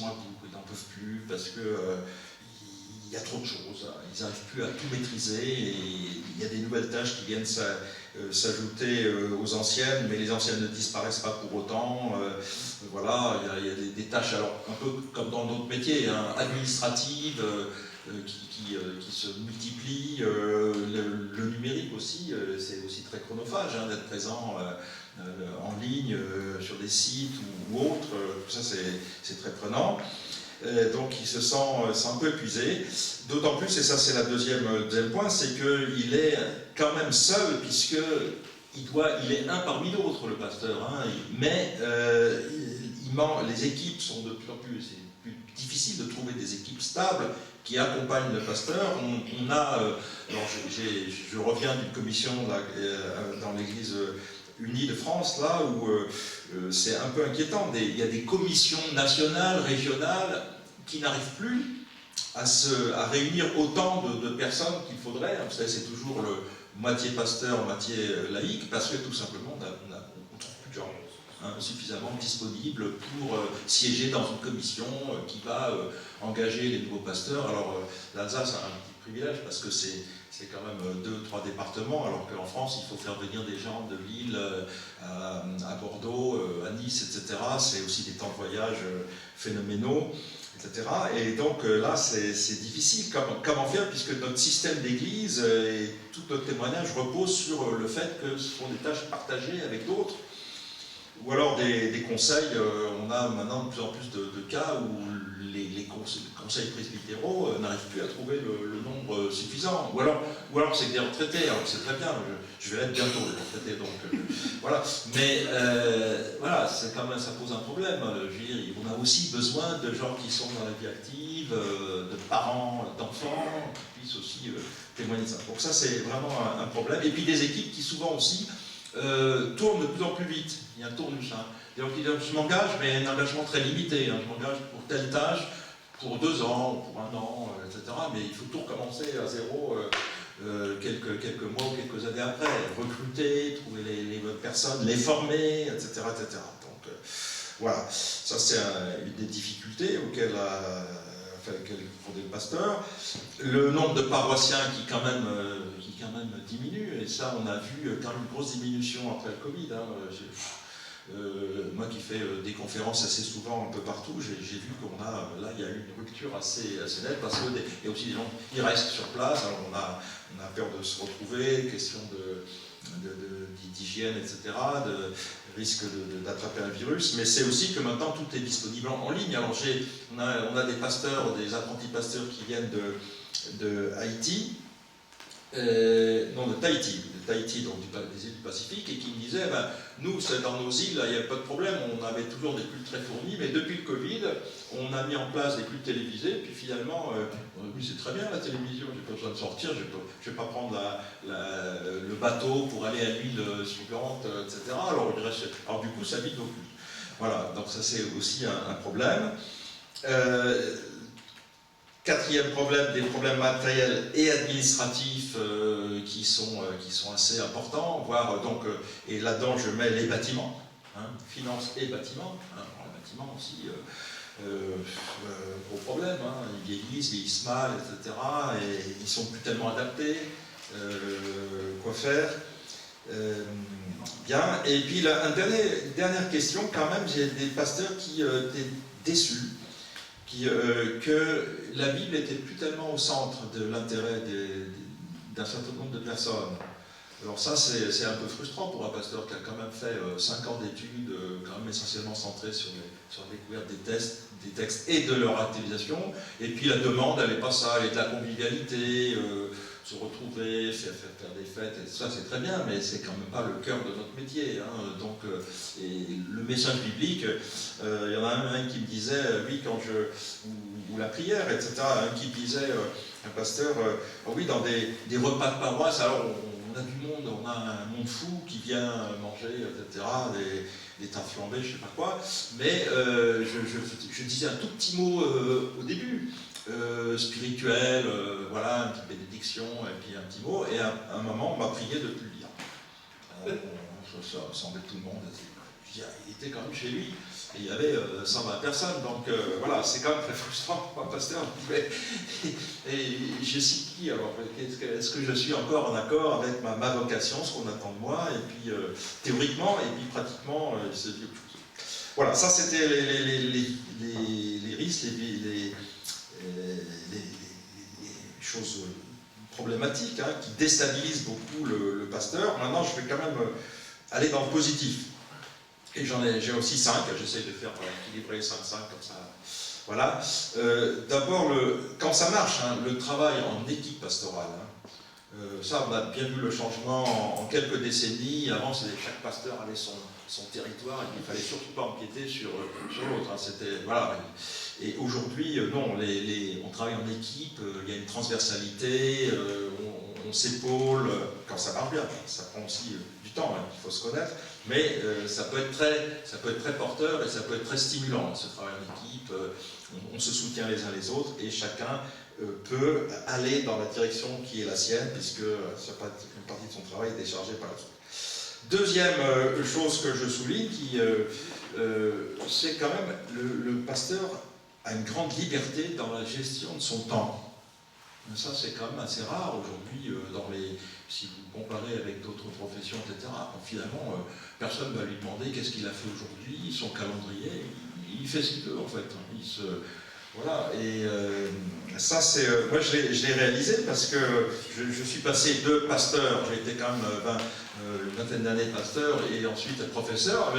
à bout, ils n'en peuvent plus parce que il y a trop de choses, ils n'arrivent plus à tout maîtriser et il y a des nouvelles tâches qui viennent s'ajouter aux anciennes, mais les anciennes ne disparaissent pas pour autant. Voilà, il y a des tâches, alors un peu comme dans d'autres métiers, hein, administratives, qui se multiplient. Le numérique aussi, c'est aussi très chronophage, hein, d'être présent en ligne, sur des sites ou autres, tout ça c'est très prenant. Donc il se sent un peu épuisé, d'autant plus, et ça c'est le deuxième point, c'est qu'il est quand même seul, puisqu'il est un parmi d'autres, le pasteur, hein, mais les équipes sont de plus en plus, c'est plus difficile de trouver des équipes stables qui accompagnent le pasteur. Je reviens d'une commission là, dans l'Église unie de France, là où c'est un peu inquiétant. Il y a des commissions nationales, régionales, qui n'arrivent plus à réunir autant de personnes qu'il faudrait. Vous savez, c'est toujours le moitié pasteur, moitié laïque, parce que tout simplement, on ne trouve plus de gens suffisamment disponibles pour siéger dans une commission qui va engager les nouveaux pasteurs. Alors l'Alsace a un petit privilège parce que c'est quand même 2-3 départements, alors qu'en France il faut faire venir des gens de Lille à Bordeaux, à Nice, etc. C'est aussi des temps de voyage phénoménaux, etc. Et donc là c'est difficile. Comment faire, puisque notre système d'église et tout notre témoignage repose sur le fait que ce sont des tâches partagées avec d'autres. Ou alors des conseils, on a maintenant de plus en plus de cas où les conseils presbytéraux n'arrivent plus à trouver le nombre suffisant. Ou alors c'est des retraités, alors c'est très bien, je vais l'être bientôt les retraités, donc voilà. Mais voilà, quand même, ça pose un problème. Je veux dire, on a aussi besoin de gens qui sont dans la vie active, de parents, d'enfants, qui puissent aussi témoigner de ça. Donc ça c'est vraiment un problème. Et puis des équipes qui souvent aussi tournent de plus en plus vite. Il y a un tournus. Hein. Donc je m'engage, mais un engagement très limité. Hein. Je m'engage pour telle tâche, pour 2 ans, pour 1 an, etc. Mais il faut tout recommencer à zéro quelques mois ou quelques années après. Recruter, trouver les bonnes personnes, les former, etc. etc. Donc voilà, ça c'est une des difficultés auxquelles font des pasteurs. Le nombre de paroissiens qui quand même diminue, et ça on a vu quand même une grosse diminution après le Covid. Hein. Moi qui fais des conférences assez souvent un peu partout, j'ai vu là il y a eu une rupture assez nette, parce qu'il y a aussi des gens qui restent sur place, alors on a peur de se retrouver, question d'hygiène, etc., de risque d'attraper un virus, mais c'est aussi que maintenant tout est disponible en ligne. Alors on a des pasteurs, des apprentis pasteurs qui viennent de Haïti, de Tahiti, donc des îles du Pacifique, et qui me disaient, nous, dans nos îles, il n'y avait pas de problème, on avait toujours des cultes très fournis, mais depuis le Covid, on a mis en place des cultes télévisés, puis finalement, c'est très bien la télévision, j'ai pas besoin de sortir, je ne vais pas prendre le bateau pour aller à l'île suivante, etc. Alors du coup, ça vide nos cultes. Voilà, donc ça c'est aussi un problème. Quatrième problème, des problèmes matériels et administratifs qui sont assez importants, voire donc, et là-dedans je mets les bâtiments, hein, finances et bâtiments, hein, les bâtiments aussi, gros problème, hein, ils vieillissent mal, etc., et ils ne sont plus tellement adaptés, quoi faire. Bien, et puis là, une dernière question, quand même, j'ai des pasteurs qui étaient déçus, que la Bible n'était plus tellement au centre de l'intérêt d'un certain nombre de personnes. Alors ça, c'est un peu frustrant pour un pasteur qui a quand même fait 5 ans d'études, quand même essentiellement centrées sur la découverte des textes et de leur actualisation. Et puis la demande, elle n'est pas ça, elle est de la convivialité, se retrouver, faire des fêtes, et ça c'est très bien, mais c'est quand même pas le cœur de notre métier. Hein. Donc, et le message biblique, il y en a un qui me disait, oui, ou la prière, etc., un qui disait, un pasteur, oui, dans des repas de paroisse, alors on a du monde, on a un monde fou qui vient manger, etc., des tas flambés, je sais pas quoi, mais je disais un tout petit mot au début, spirituel, voilà, une petite bénédiction, et puis un petit mot, et à un moment, on m'a prié de ne plus le dire. Ça embête tout le monde. Je dis, il était quand même chez lui, et il y avait 120 personnes, donc voilà, c'est quand même très frustrant pour un pasteur. Et je cite qui alors? Est-ce que je suis encore en accord avec ma vocation, ce qu'on attend de moi, et puis théoriquement, et puis pratiquement, c'est autre chose. Voilà, ça c'était les risques, les choses problématiques, hein, qui déstabilisent beaucoup le pasteur. Maintenant, je vais quand même aller dans le positif. Et j'ai aussi 5, j'essaye de faire équilibrer 5-5 comme ça. Voilà. D'abord, quand ça marche, hein, le travail en équipe pastorale. Hein, ça, on a bien vu le changement en quelques décennies. Avant, chaque pasteur avait son territoire et il ne fallait surtout pas empiéter sur l'autre. Hein, voilà. Et aujourd'hui, non, on travaille en équipe, il y a une transversalité, on s'épaule, quand ça marche bien. Ça prend aussi du temps, hein, il faut se connaître, mais ça peut être très porteur et ça peut être très stimulant, ce travail en équipe. On se soutient les uns les autres et chacun peut aller dans la direction qui est la sienne, puisque une partie de son travail est déchargée par la autre. Deuxième chose que je souligne, c'est quand même le pasteur a une grande liberté dans la gestion de son temps. Ça, c'est quand même assez rare aujourd'hui, si vous comparez avec d'autres professions, etc. Finalement, personne ne va lui demander qu'est-ce qu'il a fait aujourd'hui, son calendrier, il fait ce qu'il veut en fait. Voilà, et ça, moi je l'ai réalisé parce que je suis passé de pasteur, j'ai été quand même une vingtaine d'années pasteur et ensuite professeur.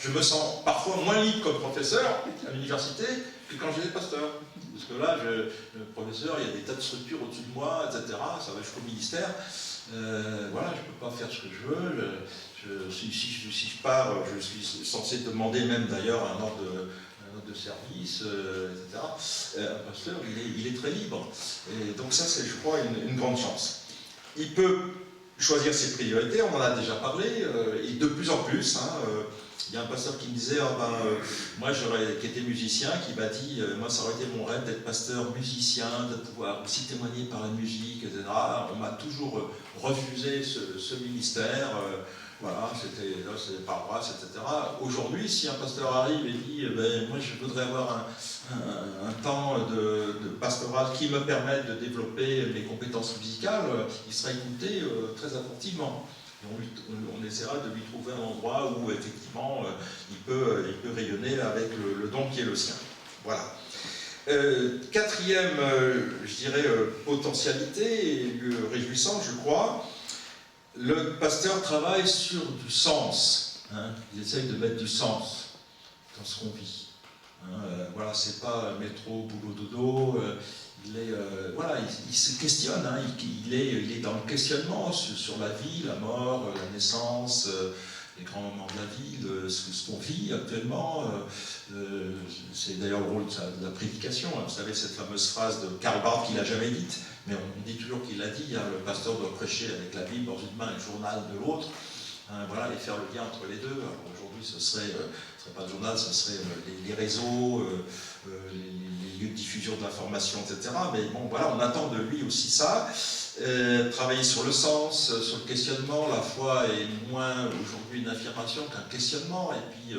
Je me sens parfois moins libre comme professeur à l'université que quand j'étais pasteur. Parce que là, le professeur, il y a des tas de structures au-dessus de moi, etc. Ça va jusqu'au ministère. Voilà, je ne peux pas faire ce que je veux. Si je pars, je suis censé demander même d'ailleurs un ordre de service, etc. Un pasteur, il est très libre. Et donc ça, c'est, je crois, une grande chance. Il peut choisir ses priorités, on en a déjà parlé, et de plus en plus. Hein, il y a un pasteur qui me disait, moi qui était musicien, qui m'a dit, moi ça aurait été mon rêve d'être pasteur musicien, de pouvoir aussi témoigner par la musique, etc. On m'a toujours refusé ce ministère. Voilà, c'était paroisse, etc. Aujourd'hui, si un pasteur arrive et dit moi je voudrais avoir un temps de pastoral qui me permette de développer mes compétences musicales, il sera écouté très attentivement. On essaiera de lui trouver un endroit où effectivement il peut rayonner avec le don qui est le sien. Voilà. Quatrième, je dirais, potentialité, et réjouissante, je crois, le pasteur travaille sur du sens. Hein. Il essaye de mettre du sens dans ce qu'on vit. Hein. Voilà, c'est pas métro, boulot, dodo. Il se questionne. Hein. Il est dans le questionnement sur la vie, la mort, la naissance, les grands moments de la vie, ce qu'on vit actuellement. C'est d'ailleurs le rôle de la prédication. Hein. Vous savez, cette fameuse phrase de Karl Barth qu'il n'a jamais dite, mais on dit toujours qu'il l'a dit. Hein, le pasteur doit prêcher avec la Bible dans une main et le journal de l'autre. voilà, et faire le lien entre les deux. Alors aujourd'hui, ce serait pas le journal, ce serait les réseaux, les lieux de diffusion de l'information, etc. Mais bon, voilà, on attend de lui aussi ça. Travailler sur le sens, sur le questionnement. La foi est moins aujourd'hui une affirmation qu'un questionnement. Et puis,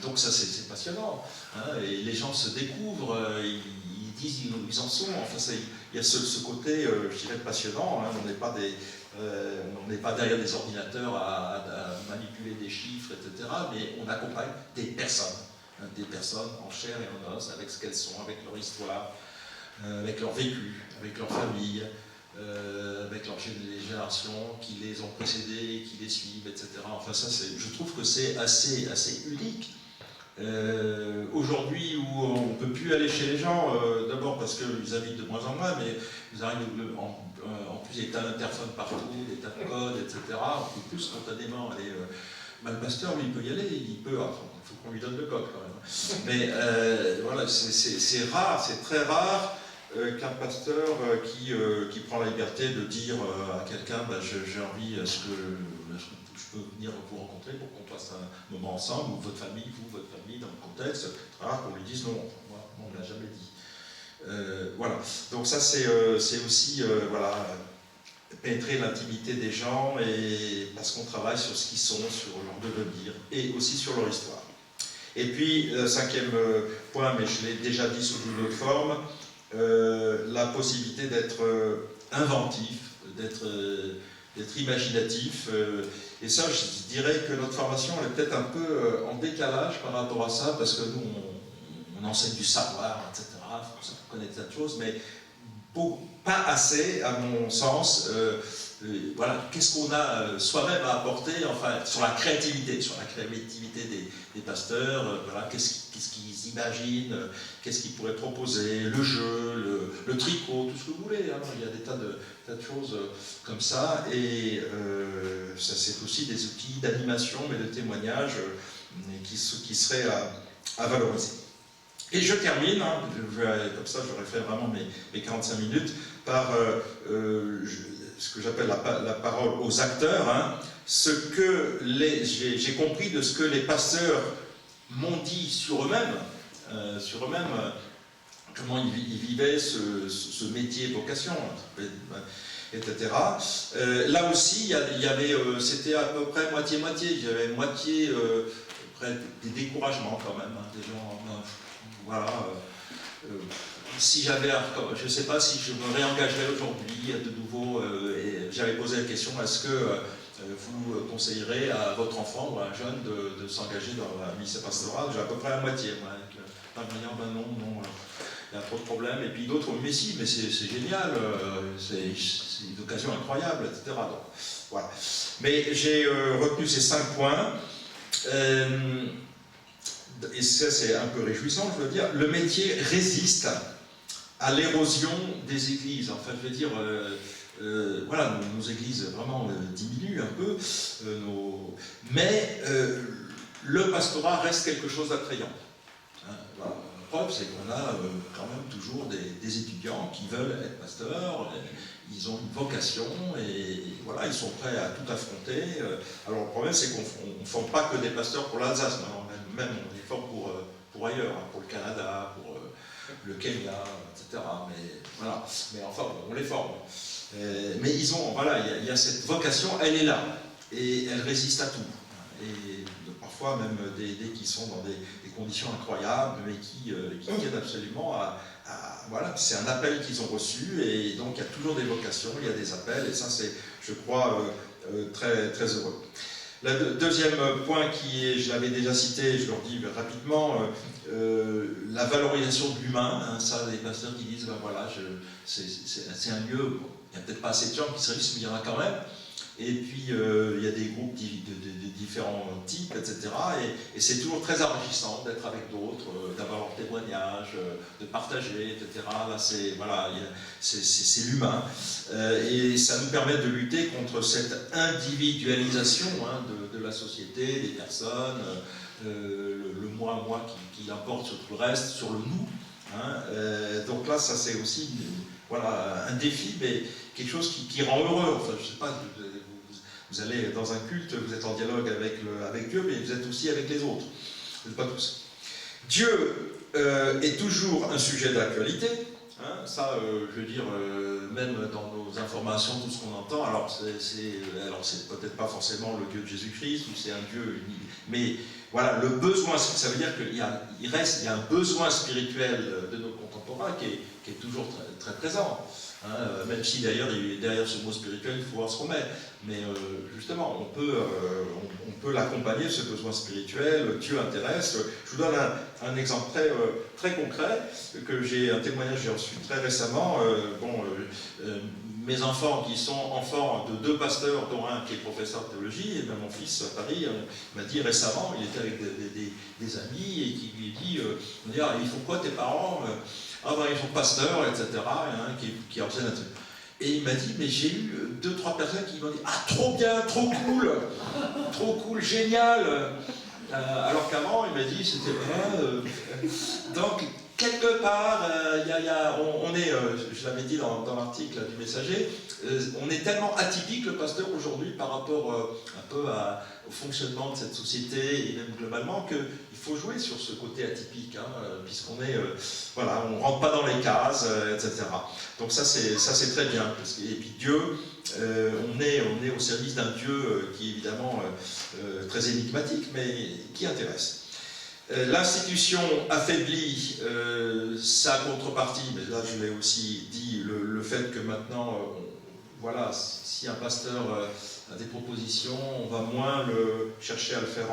donc ça, c'est passionnant. Hein, et les gens se découvrent, ils disent où ils en sont. Enfin, il y a ce côté, je dirais, passionnant. Hein, on n'est pas derrière des ordinateurs à manipuler des chiffres, etc. Mais on accompagne des personnes en chair et en os, avec ce qu'elles sont, avec leur histoire, avec leur vécu, avec leur famille, avec les générations qui les ont précédées, qui les suivent, etc. Enfin, ça, je trouve que c'est assez unique. Aujourd'hui, où on ne peut plus aller chez les gens, d'abord parce qu'ils habitent de moins en moins, mais ils arrivent en plus il y a des tas d'interphones partout, des tas de codes, etc. On peut plus spontanément aller. Le pasteur, lui, il peut y aller, il peut. Enfin, il faut qu'on lui donne le code quand même. Mais voilà, c'est rare, c'est très rare qu'un pasteur qui prend la liberté de dire à quelqu'un bah, j'ai envie, est-ce que je peux venir vous rencontrer pour qu'on passe un moment ensemble, ou votre famille, dans le contexte, c'est rare qu'on lui dise non, moi, on ne l'a jamais dit. Voilà, donc ça c'est aussi voilà, pénétrer l'intimité des gens, et parce qu'on travaille sur ce qu'ils sont, sur leur devenir, et aussi sur leur histoire. Et puis, cinquième point, mais je l'ai déjà dit sous une autre forme, la possibilité d'être inventif, d'être imaginatif. Et ça, je dirais que notre formation elle est peut-être un peu en décalage par rapport à ça, parce que nous, on enseigne du savoir, etc. Il faut connaître cette chose, mais pas assez, à mon sens. Voilà, qu'est-ce qu'on a soi-même à apporter, enfin, sur la créativité des pasteurs, voilà, qu'est-ce qu'ils imaginent, qu'est-ce qu'ils pourraient proposer, le jeu, le tricot, tout ce que vous voulez, hein, il y a des tas de choses comme ça, et ça c'est aussi des outils d'animation, mais de témoignage qui seraient à valoriser. Et je termine, hein, comme ça j'aurais fait vraiment mes 45 minutes, par ce que j'appelle la parole aux acteurs, hein, j'ai compris de ce que les pasteurs m'ont dit sur eux-mêmes, comment ils vivaient ce métier vocation, etc. Là aussi, il y avait, c'était à peu près moitié-moitié, il y avait moitié près des découragements quand même, hein, des gens, voilà. Si j'avais, je ne sais pas si je me réengagerais aujourd'hui de nouveau, et j'avais posé la question, est-ce que vous conseillerez à votre enfant ou à un jeune de s'engager dans la ministère pastorale? J'ai à peu près la moitié, moi, avec pas de manière, ben non, il y a trop de problèmes, et puis d'autres, mais si, mais c'est génial, c'est une occasion incroyable, etc. Donc, voilà. Mais j'ai retenu ces 5 points. Et ça c'est un peu réjouissant, je veux dire, le métier résiste à l'érosion des églises. Enfin, je veux dire, voilà, nos églises vraiment diminuent un peu, mais le pastorat reste quelque chose d'attrayant. Hein, voilà. La preuve, c'est qu'on a quand même toujours des étudiants qui veulent être pasteurs, ils ont une vocation et voilà, ils sont prêts à tout affronter. Alors le problème, c'est qu'on ne forme pas que des pasteurs pour l'Alsace, même on les forme pour ailleurs, hein, pour le Canada, pour le Kenya, etc. Mais voilà, mais enfin, on les forme. Mais ils ont, voilà, il y a cette vocation, elle est là, et elle résiste à tout. Et parfois même des qui sont dans des conditions incroyables, mais qui tiennent absolument voilà, c'est un appel qu'ils ont reçu, et donc il y a toujours des vocations, il y a des appels, et ça c'est, je crois, très, très heureux. Le deuxième point qui est, je l'avais déjà cité, je le redis rapidement, la valorisation de l'humain, hein, ça les pasteurs qui disent, ben voilà, c'est un lieu, bon, il n'y a peut-être pas assez de gens qui se réunissent, mais il y en a quand même. Et puis, il y a des groupes de différents types, etc. Et c'est toujours très enrichissant d'être avec d'autres, d'avoir leur témoignage, de partager, etc. Là, c'est voilà, l'humain. Et ça nous permet de lutter contre cette individualisation, hein, de la société, des personnes, le moi qui l'emporte sur tout le reste, sur le nous. Hein. Donc là, ça c'est aussi voilà, un défi, mais quelque chose qui rend heureux. Enfin, je ne sais pas, Vous allez dans un culte, vous êtes en dialogue avec Dieu, mais vous êtes aussi avec les autres. Vous n'êtes pas tous. Dieu est toujours un sujet d'actualité. Hein, ça, je veux dire, même dans nos informations, tout ce qu'on entend, alors c'est peut-être pas forcément le Dieu de Jésus-Christ, ou c'est un Dieu unique, mais voilà, le besoin, ça veut dire qu'il y a un besoin spirituel de nos contemporains qui est toujours très, très présent. Hein, même si d'ailleurs, derrière ce mot spirituel, il faut voir ce qu'on met. Mais justement, on peut l'accompagner, ce besoin spirituel. Dieu intéresse. Je vous donne un exemple très concret, que j'ai un témoignage que j'ai reçu très récemment. Mes enfants, qui sont enfants de 2 pasteurs, dont un qui est professeur de théologie, et même mon fils à Paris, m'a dit récemment, il était avec des amis, et qui lui dit, ils font quoi tes parents? Ah ben ils sont pasteurs, etc., hein, qui enseignent là-dessus. Et il m'a dit, mais j'ai eu 2-3 personnes qui m'ont dit, ah trop bien, trop cool, génial. Alors qu'avant, il m'a dit, c'était donc, quelque part, on est, je l'avais dit dans l'article du Messager, on est tellement atypique, le pasteur, aujourd'hui, par rapport un peu au fonctionnement de cette société, et même globalement, qu'il faut jouer sur ce côté atypique, hein, puisqu'on est, voilà, on ne rentre pas dans les cases, etc. Donc ça c'est très bien. Et puis Dieu, on est au service d'un Dieu qui est évidemment très énigmatique, mais qui intéresse. L'institution affaiblie sa contrepartie, mais là je l'ai aussi dit, le fait que maintenant, voilà, si un pasteur a des propositions, on va moins chercher à le faire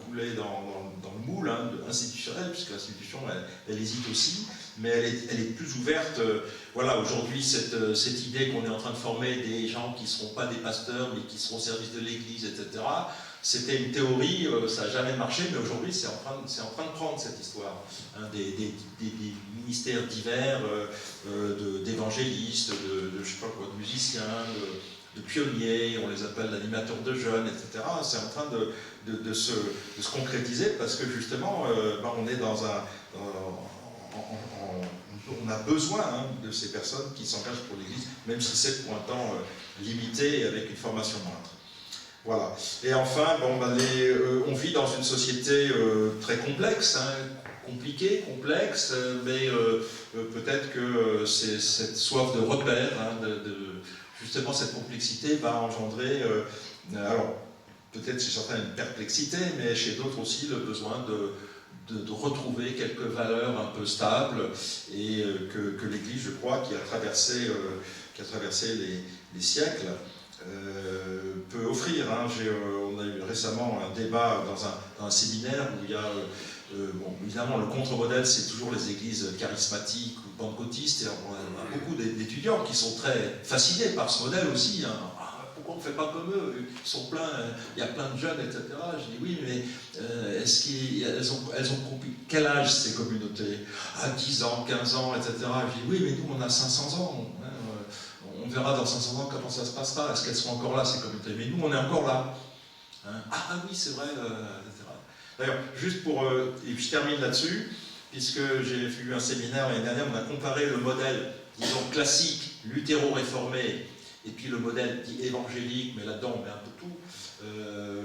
couler dans le moule institutionnel, puisque l'institution elle hésite aussi, mais elle est plus ouverte. Voilà, aujourd'hui, cette idée qu'on est en train de former des gens qui ne seront pas des pasteurs, mais qui seront au service de l'Église, etc., c'était une théorie, ça n'a jamais marché, mais aujourd'hui c'est en train de prendre cette histoire, hein, des ministères divers, d'évangélistes, je sais pas quoi, de musiciens, de pionniers, on les appelle d'animateurs de jeunes, etc. C'est en train de se concrétiser parce que justement, on est dans on a besoin de ces personnes qui s'engagent pour l'Église, même si c'est pour un temps limité et avec une formation moindre. Voilà. Et enfin, on vit dans une société très complexe, compliquée, complexe, mais peut-être que c'est cette soif de repère, justement cette complexité va engendrer, alors peut-être chez certains une perplexité, mais chez d'autres aussi le besoin de retrouver quelques valeurs un peu stables, et que l'Église, je crois, qui a traversé les siècles, peut offrir. On a eu récemment un débat dans un séminaire où il y a, évidemment, le contre-modèle, c'est toujours les églises charismatiques ou pentecôtistes, et on a beaucoup d'étudiants qui sont très fascinés par ce modèle aussi. Pourquoi on ne fait pas comme eux? Ils sont pleins, il y a plein de jeunes, etc. Je dis oui, mais est-ce qu'elles ont compris quel âge ces communautés? À 10 ans, 15 ans, etc. Je dis oui, mais nous on a 500 ans. On verra dans 500 ans comment ça se passera. Est-ce qu'elles seront encore là, ces communautés? Mais nous, on est encore là. Ah oui, c'est vrai, etc. D'ailleurs, juste et puis je termine là-dessus, puisque j'ai eu un séminaire l'année dernière, on a comparé le modèle, disons, classique, luthéro-réformé, et puis le modèle dit évangélique, mais là-dedans on met un peu tout,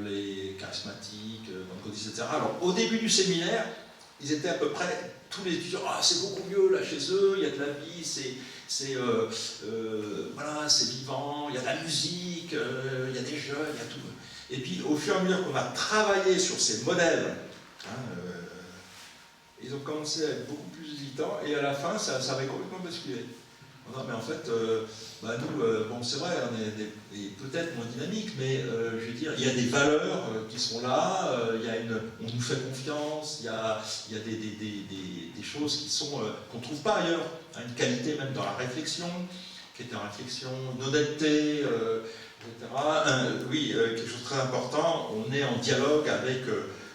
les charismatiques, pentecôtistes, etc. Alors, au début du séminaire, ils étaient à peu près tous les étudiants, c'est beaucoup mieux là chez eux, il y a de la vie, voilà, c'est vivant, il y a de la musique, il y a des jeunes, il y a tout. Et puis au fur et à mesure qu'on a travaillé sur ces modèles, ils ont commencé à être beaucoup plus hésitants, et à la fin ça avait complètement basculé. Non, mais en fait, nous, c'est vrai, on est peut-être moins dynamique, mais je veux dire, il y a des valeurs qui sont là, on nous fait confiance, il y a des choses qui sont qu'on ne trouve pas ailleurs, une qualité même dans la réflexion, qui est en réflexion, une honnêteté, etc. Quelque chose de très important, on est en dialogue avec,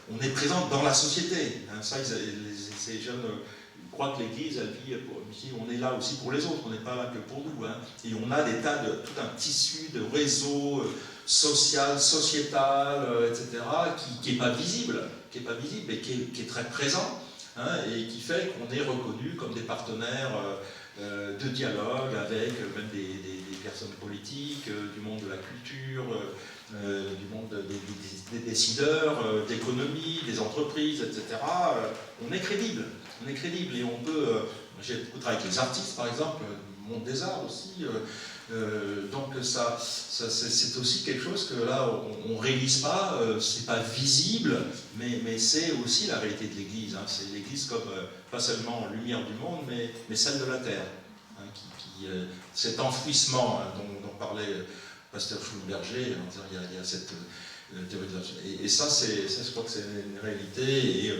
on est présent dans la société. Ça, ces jeunes croient que l'Église, elle vit, on est là aussi pour les autres, on n'est pas là que pour nous. Et on a tout un tissu de réseau social, sociétal, etc., qui n'est pas visible, mais qui est très présent, et qui fait qu'on est reconnu comme des partenaires de dialogue avec même des personnes politiques, du monde de la culture, du monde des décideurs, d'économie, des entreprises, etc. On est crédible, et on peut... J'ai beaucoup travaillé avec les artistes, par exemple, le monde des arts aussi. Donc ça c'est aussi quelque chose que là, on ne réalise pas, c'est pas visible, mais c'est aussi la réalité de l'Église. Hein. C'est l'Église comme, pas seulement lumière du monde, mais celle de la terre. Hein, cet enfouissement hein, dont parlait Pasteur Schulberger, en disant il y a cette théorisation. Et ça, je crois que c'est une réalité, et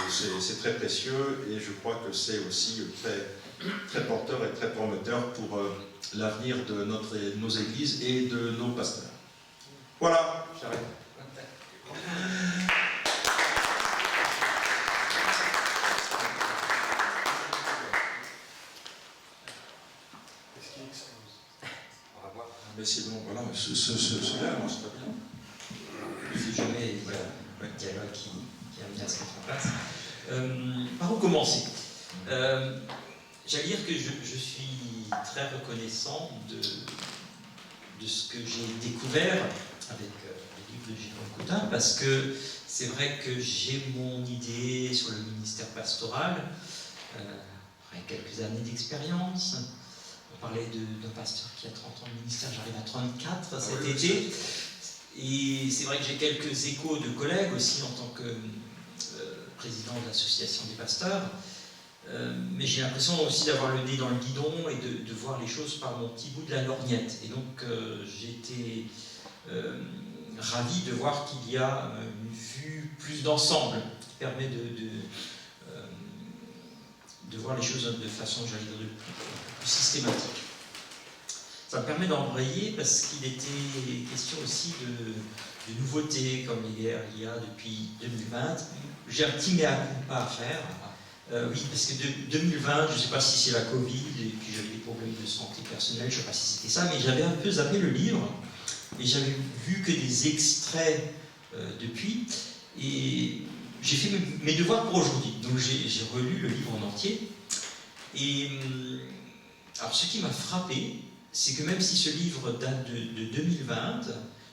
c'est très précieux, et je crois que c'est aussi très porteur et très prometteur pour l'avenir de nos églises et de nos pasteurs. Voilà, j'arrête. Mais sinon, voilà, ce-là, moi, c'est pas bien. Si jamais il y a un dialogue qui aime bien se mettre en place. Par où commencer? J'allais dire que je suis très reconnaissant de ce que j'ai découvert avec les livres de Jérôme Coutin, parce que c'est vrai que j'ai mon idée sur le ministère pastoral, après quelques années d'expérience. On parlait d'un pasteur qui a 30 ans de ministère, j'arrive à 34 cet été. Et c'est vrai que j'ai quelques échos de collègues aussi en tant que président de l'association des pasteurs. Mais j'ai l'impression aussi d'avoir le nez dans le guidon et de voir les choses par mon petit bout de la lorgnette. Et donc j'ai été ravi de voir qu'il y a une vue plus d'ensemble qui permet de voir les choses de façon, j'allais dire, plus systématique. Ça me permet d'embrayer parce qu'il était question aussi de nouveautés comme il y a depuis 2020. J'ai un petit mea culpa à faire. Oui, parce que 2020, je ne sais pas si c'est la Covid, et puis j'avais des problèmes de santé personnelle, je ne sais pas si c'était ça, mais j'avais un peu zappé le livre, et j'avais vu que des extraits depuis, et j'ai fait mes devoirs pour aujourd'hui. Donc j'ai relu le livre en entier, et alors ce qui m'a frappé, c'est que même si ce livre date de 2020,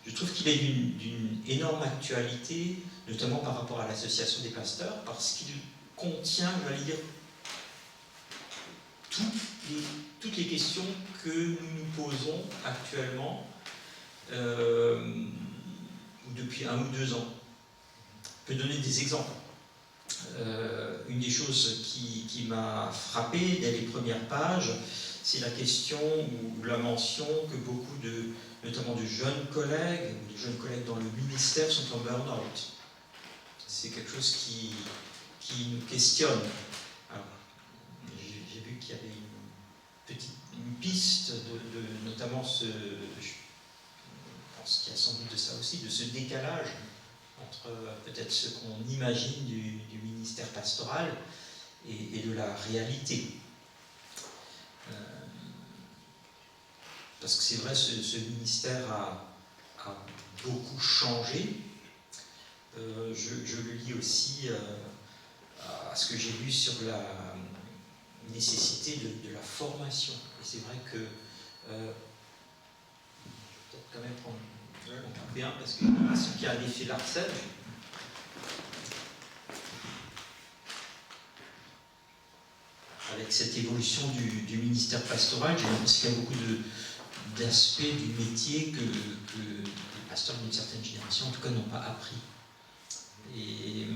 je trouve qu'il est d'une énorme actualité, notamment par rapport à l'association des pasteurs, parce qu'il contient, j'allais dire, toutes les questions que nous nous posons actuellement, depuis 1 ou 2 ans. Je peux donner des exemples. Une des choses qui m'a frappé dès les premières pages, c'est la question ou la mention que beaucoup notamment de jeunes collègues, ou des jeunes collègues dans le ministère sont en burn-out. C'est quelque chose qui nous questionne. Alors, j'ai vu qu'il y avait une piste notamment je pense qu'il y a sans doute de ça aussi, de ce décalage entre peut-être ce qu'on imagine du ministère pastoral et de la réalité. Parce que c'est vrai, ce ministère a beaucoup changé. Je le lis aussi à ce que j'ai lu sur la nécessité de la formation. Et c'est vrai que je vais peut-être quand même prendre un B1 parce que ce qui a l'effet Larsen. Avec cette évolution du ministère pastoral, j'ai l'impression qu'il y a beaucoup d'aspects du métier que les pasteurs d'une certaine génération, en tout cas, n'ont pas appris. Et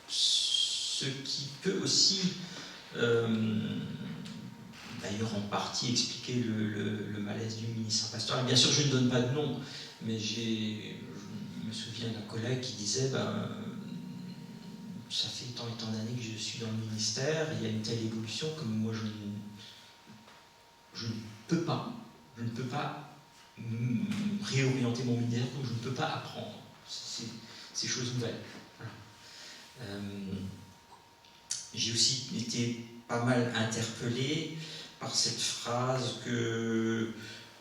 ce qui peut aussi, d'ailleurs en partie, expliquer le malaise du ministère pastoral. Bien sûr, je ne donne pas de nom, mais je me souviens d'un collègue qui disait ça fait tant et tant d'années que je suis dans le ministère, il y a une telle évolution que moi je ne peux pas réorienter mon ministère, donc je ne peux pas apprendre ces choses nouvelles. Voilà. J'ai aussi été pas mal interpellé par cette phrase que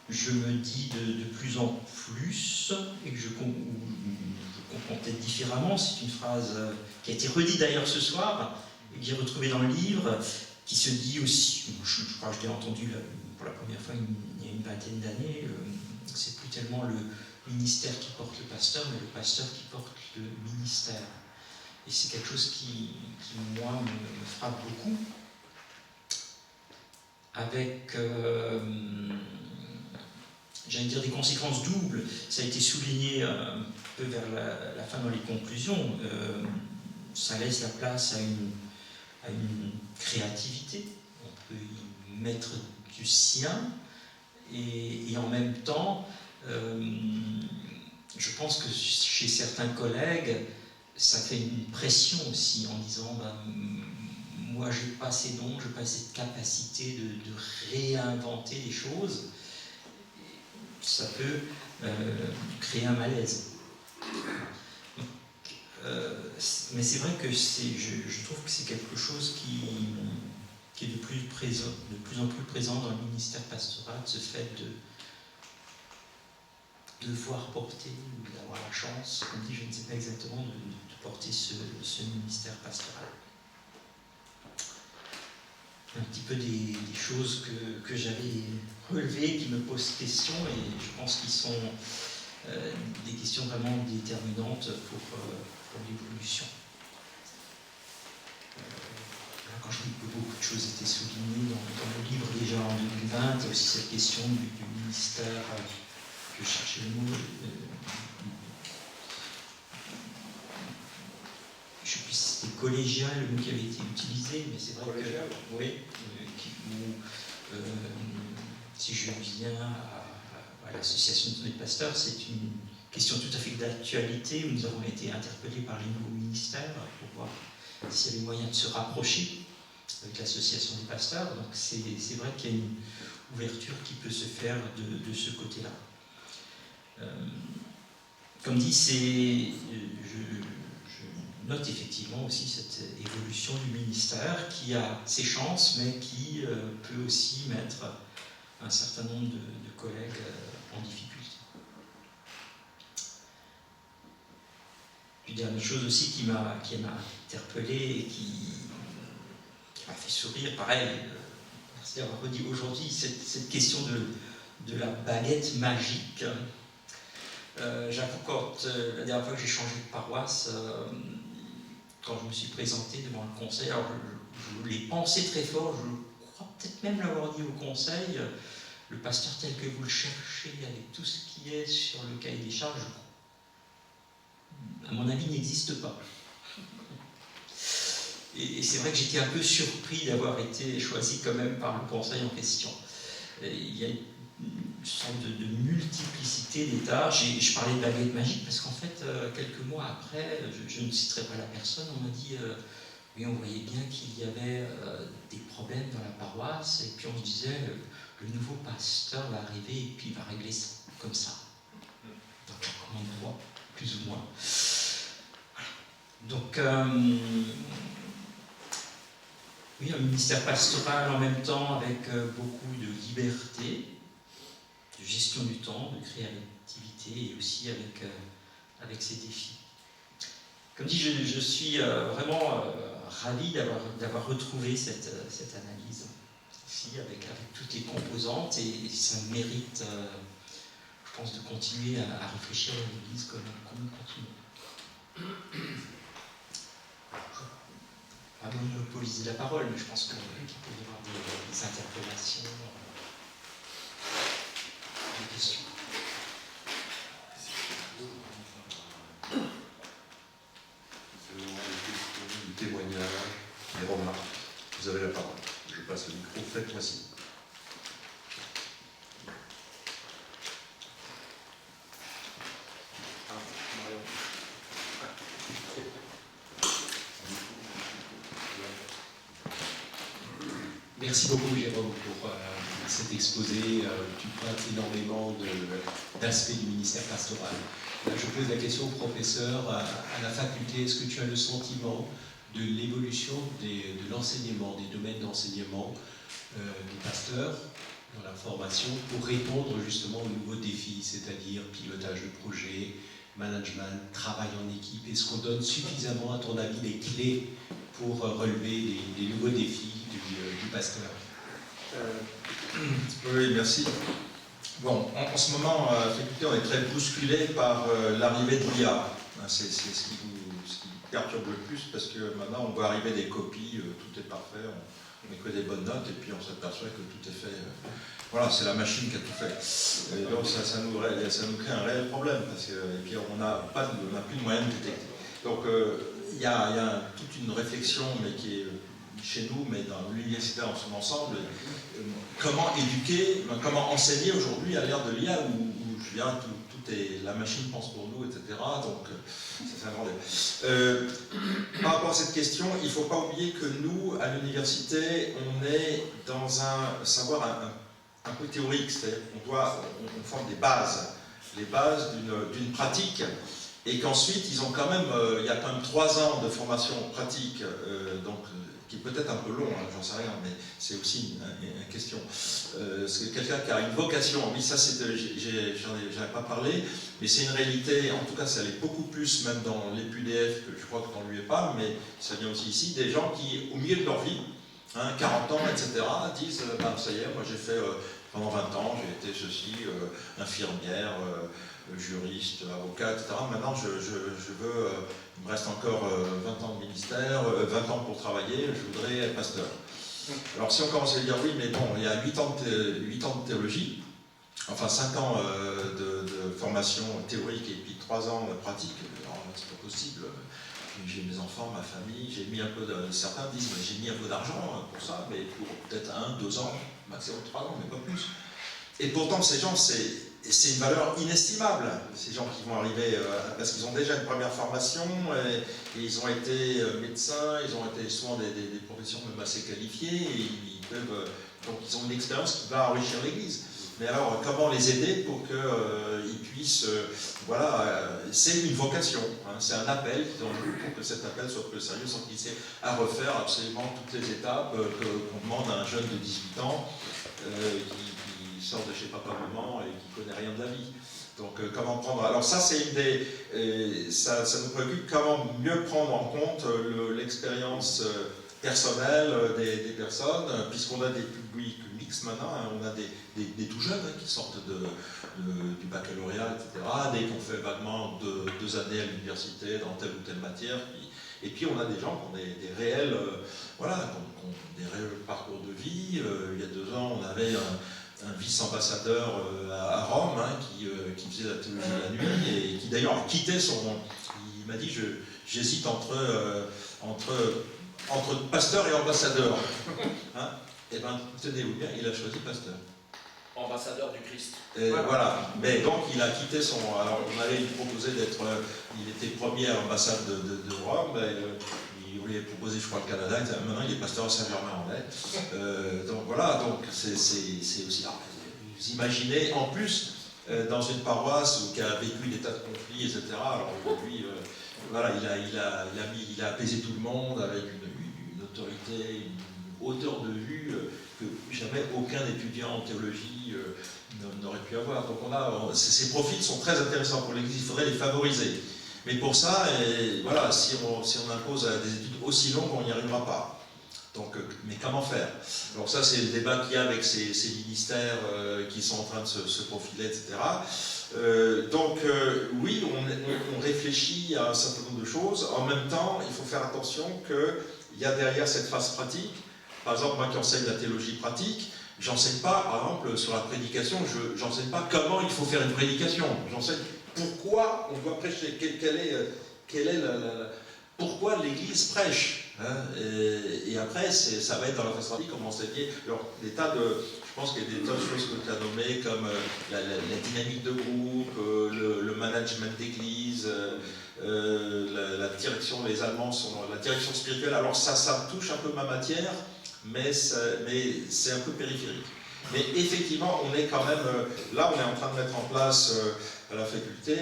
je me dis de plus en plus, et que je comprends peut-être différemment. C'est une phrase qui a été redite d'ailleurs ce soir, et que j'ai retrouvé dans le livre, qui se dit aussi, je crois que je l'ai entendu pour la première fois il y a une vingtaine d'années, c'est plus tellement le ministère qui porte le pasteur, mais le pasteur qui porte le ministère. Et c'est quelque chose qui moi, me frappe beaucoup, avec, j'allais dire, des conséquences doubles. Ça a été souligné un peu vers la fin dans les conclusions. Ça laisse la place à une créativité. On peut y mettre du sien, et en même temps, je pense que chez certains collègues, ça fait une pression aussi en disant moi j'ai pas ces dons, j'ai pas cette capacité de réinventer des choses. Ça peut créer un malaise. Mais c'est vrai que je trouve que c'est quelque chose qui est de plus en plus présent dans le ministère pastoral, ce fait de devoir porter, ou d'avoir la chance, comme dit, je ne sais pas exactement, de porter ce ministère pastoral. Un petit peu des choses que j'avais relevées, qui me posent question, et je pense qu'ils sont des questions vraiment déterminantes pour l'évolution. Quand je dis que beaucoup de choses étaient soulignées dans le livre déjà en 2020, il y a aussi cette question du ministère, je cherchais le mot, je ne sais plus si c'était collégial, le mot qui avait été utilisé, mais c'est vrai collégial. Que, oui, si je viens à l'association de pasteurs, c'est une question tout à fait d'actualité, où nous avons été interpellés par les nouveaux ministères pour voir s'il y avait moyen de se rapprocher avec l'association des pasteurs. Donc c'est vrai qu'il y a une ouverture qui peut se faire de ce côté-là. Comme dit, je note effectivement aussi cette évolution du ministère qui a ses chances, mais qui peut aussi mettre un certain nombre de collègues en difficulté. Puis dernière chose aussi qui m'a interpellé et qui m'a fait sourire, pareil, merci d'avoir redit aujourd'hui cette question de la baguette magique. J'avoue, la dernière fois que j'ai changé de paroisse, quand je me suis présenté devant le conseil, alors je l'ai pensé très fort, je crois peut-être même l'avoir dit au conseil, le pasteur tel que vous le cherchez, avec tout ce qui est sur le cahier des charges, à mon avis, n'existe pas. Et c'est vrai que j'étais un peu surpris d'avoir été choisi quand même par le conseil en question. Il y a une sorte de multiplicité des tâches. Je parlais de baguette magique parce qu'en fait, quelques mois après, je ne citerai pas la personne, on m'a dit oui, on voyait bien qu'il y avait des problèmes dans la paroisse, et puis on se disait le nouveau pasteur va arriver et puis il va régler ça comme ça. Dans quelques endroits, plus ou moins. Donc, oui, un ministère pastoral en même temps avec beaucoup de liberté, de gestion du temps, de créativité et aussi avec ses défis. Comme dit, je suis vraiment ravi d'avoir retrouvé cette analyse ici avec toutes les composantes, et ça mérite, je pense, de continuer à réfléchir à l'Église comme nous continuons. Pas monopoliser la parole, mais je pense qu'il peut y avoir des interpellations, des questions. Des témoignages, des remarques. Vous avez la parole. Je passe le micro, faites-moi signe. Merci beaucoup Jérôme pour cet exposé. Tu pointes énormément d'aspects du ministère pastoral. Là, je pose la question au professeur à la faculté. Est-ce que tu as le sentiment de l'évolution de l'enseignement, des domaines d'enseignement des pasteurs dans la formation pour répondre justement aux nouveaux défis, c'est-à-dire pilotage de projet, management, travail en équipe? Est-ce qu'on donne suffisamment, à ton avis, les clés pour relever les nouveaux défis du pasteur. Oui, merci. Bon, en ce moment, à la faculté, on est très bousculé par l'arrivée de l'IA. C'est ce qui perturbe le plus, parce que maintenant, on voit arriver des copies, tout est parfait, on met que des bonnes notes, et puis on s'aperçoit que tout est fait. Voilà, c'est la machine qui a tout fait. Et donc, ça nous crée un réel problème, parce que, et puis on n'a plus de moyens de détecter. Donc, il y a toute une réflexion, mais qui est chez nous, mais dans l'université en son ensemble, comment éduquer, comment enseigner aujourd'hui à l'ère de l'IA où je dirais, tout est, la machine pense pour nous, etc. Donc, ça fait un grand débat. Par rapport à cette question, il ne faut pas oublier que nous, à l'université, on est dans un savoir un peu théorique, c'est-à-dire qu'on forme des bases, les bases d'une pratique, et qu'ensuite, il y a quand même 3 ans de formation pratique, donc qui est peut-être un peu long, hein, j'en sais rien, mais c'est aussi une question. C'est quelqu'un qui a une vocation, oui, ça j'en ai pas parlé, mais c'est une réalité, en tout cas ça l'est beaucoup plus, même dans les PUDF, que je crois que dans l'UEPA, mais ça vient aussi ici, des gens qui, au milieu de leur vie, 40 ans, etc., disent, ça y est, moi j'ai fait, pendant 20 ans, j'ai été ceci, infirmière, juriste, avocat, etc. Maintenant, je veux, il me reste encore 20 ans de ministère, 20 ans pour travailler, je voudrais être pasteur. Alors si on commence à dire oui, mais bon, il y a 8 ans de théologie, enfin 5 ans de formation théorique et puis 3 ans de pratique, alors c'est pas possible. J'ai mes enfants, ma famille, j'ai mis un peu certains disent, mais j'ai mis un peu d'argent pour ça, mais pour peut-être 1, 2 ans, maximum 3 ans, mais pas plus. Et pourtant, ces gens, c'est une valeur inestimable, ces gens qui vont arriver, parce qu'ils ont déjà une première formation, et ils ont été médecins, ils ont été souvent des professions même assez qualifiées, et donc ils ont une expérience qui va enrichir l'Église. Mais alors, comment les aider pour qu'ils puissent, c'est une vocation, hein, c'est un appel, pour que cet appel soit plus sérieux, sans qu'il ait à refaire absolument toutes les étapes qu'on demande à un jeune de 18 ans, qui sort de chez papa-maman et qui connaît rien de la vie. Donc comment prendre... Alors ça c'est une des... ça nous préoccupe, comment mieux prendre en compte l'expérience personnelle des personnes, puisqu'on a des publics mixtes maintenant, hein, on a des tout jeunes qui sortent du baccalauréat, etc., dès qu'on fait vaguement 2 années à l'université dans telle ou telle matière, et puis on a des gens qui ont des réels, qui ont des réels parcours de vie. Il y a 2 ans, on avait un vice-ambassadeur à Rome, hein, qui faisait la théologie de la nuit, et qui d'ailleurs a quitté il m'a dit, j'hésite entre pasteur et ambassadeur. Hein, et bien, tenez-vous bien, il a choisi pasteur. Ambassadeur du Christ. Voilà, mais donc il a quitté alors on allait lui proposer il était premier à l'ambassade de Rome, il voulait proposer, je crois, le Canada, maintenant il est pasteur à Saint-Germain-en-Laye. Donc voilà, donc c'est aussi... vous imaginez, en plus, dans une paroisse qui a vécu des tas de conflits, etc., alors aujourd'hui, il a apaisé tout le monde avec une autorité, une hauteur de vue que jamais aucun étudiant en théologie n'aurait pu avoir. Donc ces profils sont très intéressants pour l'Église, il faudrait les favoriser. Mais pour ça, si on impose des études aussi longues, on n'y arrivera pas. Donc, mais comment faire? Alors ça, c'est le débat qu'il y a avec ces ministères qui sont en train de se profiler, etc. Oui, on réfléchit à un certain nombre de choses. En même temps, il faut faire attention qu'il y a derrière cette phase pratique. Par exemple, moi qui enseigne la théologie pratique, j'enseigne pas, par exemple, sur la prédication, j'enseigne pas comment il faut faire une prédication. J'enseigne pourquoi on doit prêcher, pourquoi l'Église prêche. Hein, et après, ça va être dans la phase pratique, comment enseigner. Alors, je pense qu'il y a des tas de choses que tu as nommées, comme la dynamique de groupe, le management d'église, la direction, les Allemands sont la direction spirituelle. Alors ça touche un peu ma matière, mais c'est un peu périphérique. Mais effectivement, on est quand même, là on est en train de mettre en place à la faculté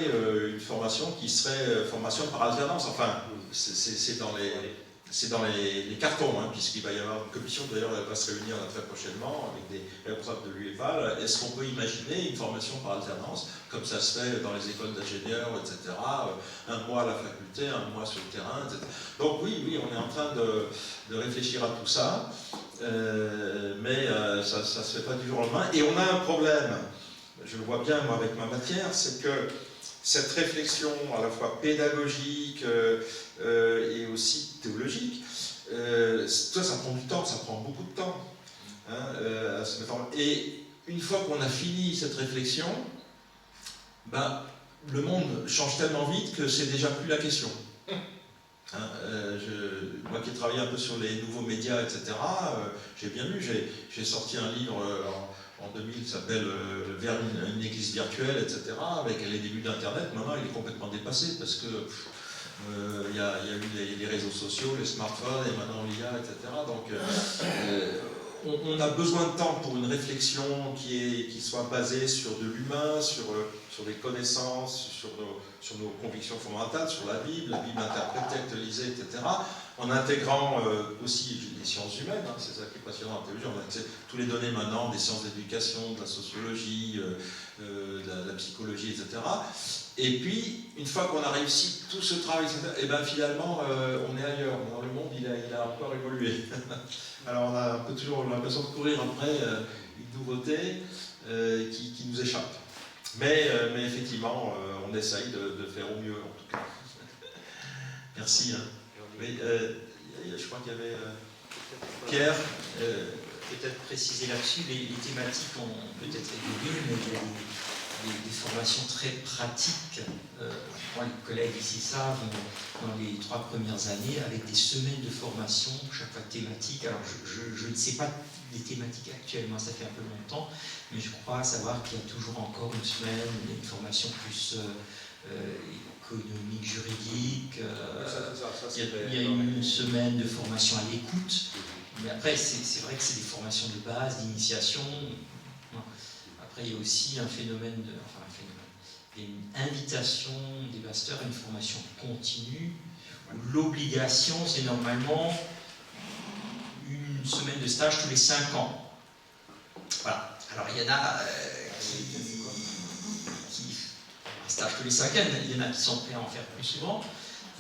une formation qui serait formation par alternance. Enfin, c'est dans les c'est dans les cartons, hein, puisqu'il va y avoir une commission, d'ailleurs elle va se réunir là, très prochainement avec des responsables de l'UEFA. Est-ce qu'on peut imaginer une formation par alternance, comme ça se fait dans les écoles d'ingénieurs, etc. Un mois à la faculté, un mois sur le terrain, etc. Donc oui, on est en train de réfléchir à tout ça, mais ça ne se fait pas du jour au lendemain. Et on a un problème, je le vois bien moi avec ma matière, c'est que cette réflexion à la fois pédagogique et aussi théologique, ça prend du temps, ça prend beaucoup de temps. Hein, à se mettre en... Et une fois qu'on a fini cette réflexion, ben, le monde change tellement vite que c'est déjà plus la question. Hein, moi qui ai travaillé un peu sur les nouveaux médias, etc., j'ai bien lu, j'ai sorti un livre en 2000 qui s'appelle Vers une église virtuelle, etc., avec les débuts d'Internet. Maintenant, il est complètement dépassé parce que il y a eu les réseaux sociaux, les smartphones, et maintenant l'IA, etc. Donc, on a besoin de temps pour une réflexion qui soit basée sur de l'humain, sur des connaissances, sur nos convictions fondamentales, sur la Bible interprétée, actualisée, etc. En intégrant aussi les sciences humaines, hein, c'est ça qui est passionnant en théologie, on a accès à tous les données maintenant, des sciences d'éducation, de la sociologie, de la psychologie, etc. Et puis, une fois qu'on a réussi tout ce travail, et ben finalement, on est ailleurs. Dans le monde, il a encore évolué. Alors, on a un peu toujours l'impression de courir après une nouveauté qui nous échappe. Mais effectivement, on essaye de faire au mieux, en tout cas. Merci. Hein. Oui, je crois qu'il y avait Pierre. Peut-être préciser là-dessus, les thématiques ont peut-être évolué, mais il y a des formations très pratiques. Moi, les collègues ici savent, dans les 3 premières années, avec des semaines de formation, chaque fois thématique. Alors, je ne sais pas des thématiques actuellement, ça fait un peu longtemps, mais je crois savoir qu'il y a toujours encore une semaine, une formation plus économique, juridique. Il y a une semaine de formation à l'écoute. Mais après, c'est vrai que c'est des formations de base, d'initiation. Après, il y a aussi un phénomène, une invitation des pasteurs à une formation continue, où l'obligation, c'est normalement une semaine de stage tous les 5 ans. Voilà. Alors, il y en a qui stage tous les 5 ans, il y en a qui sont prêts à en faire plus souvent,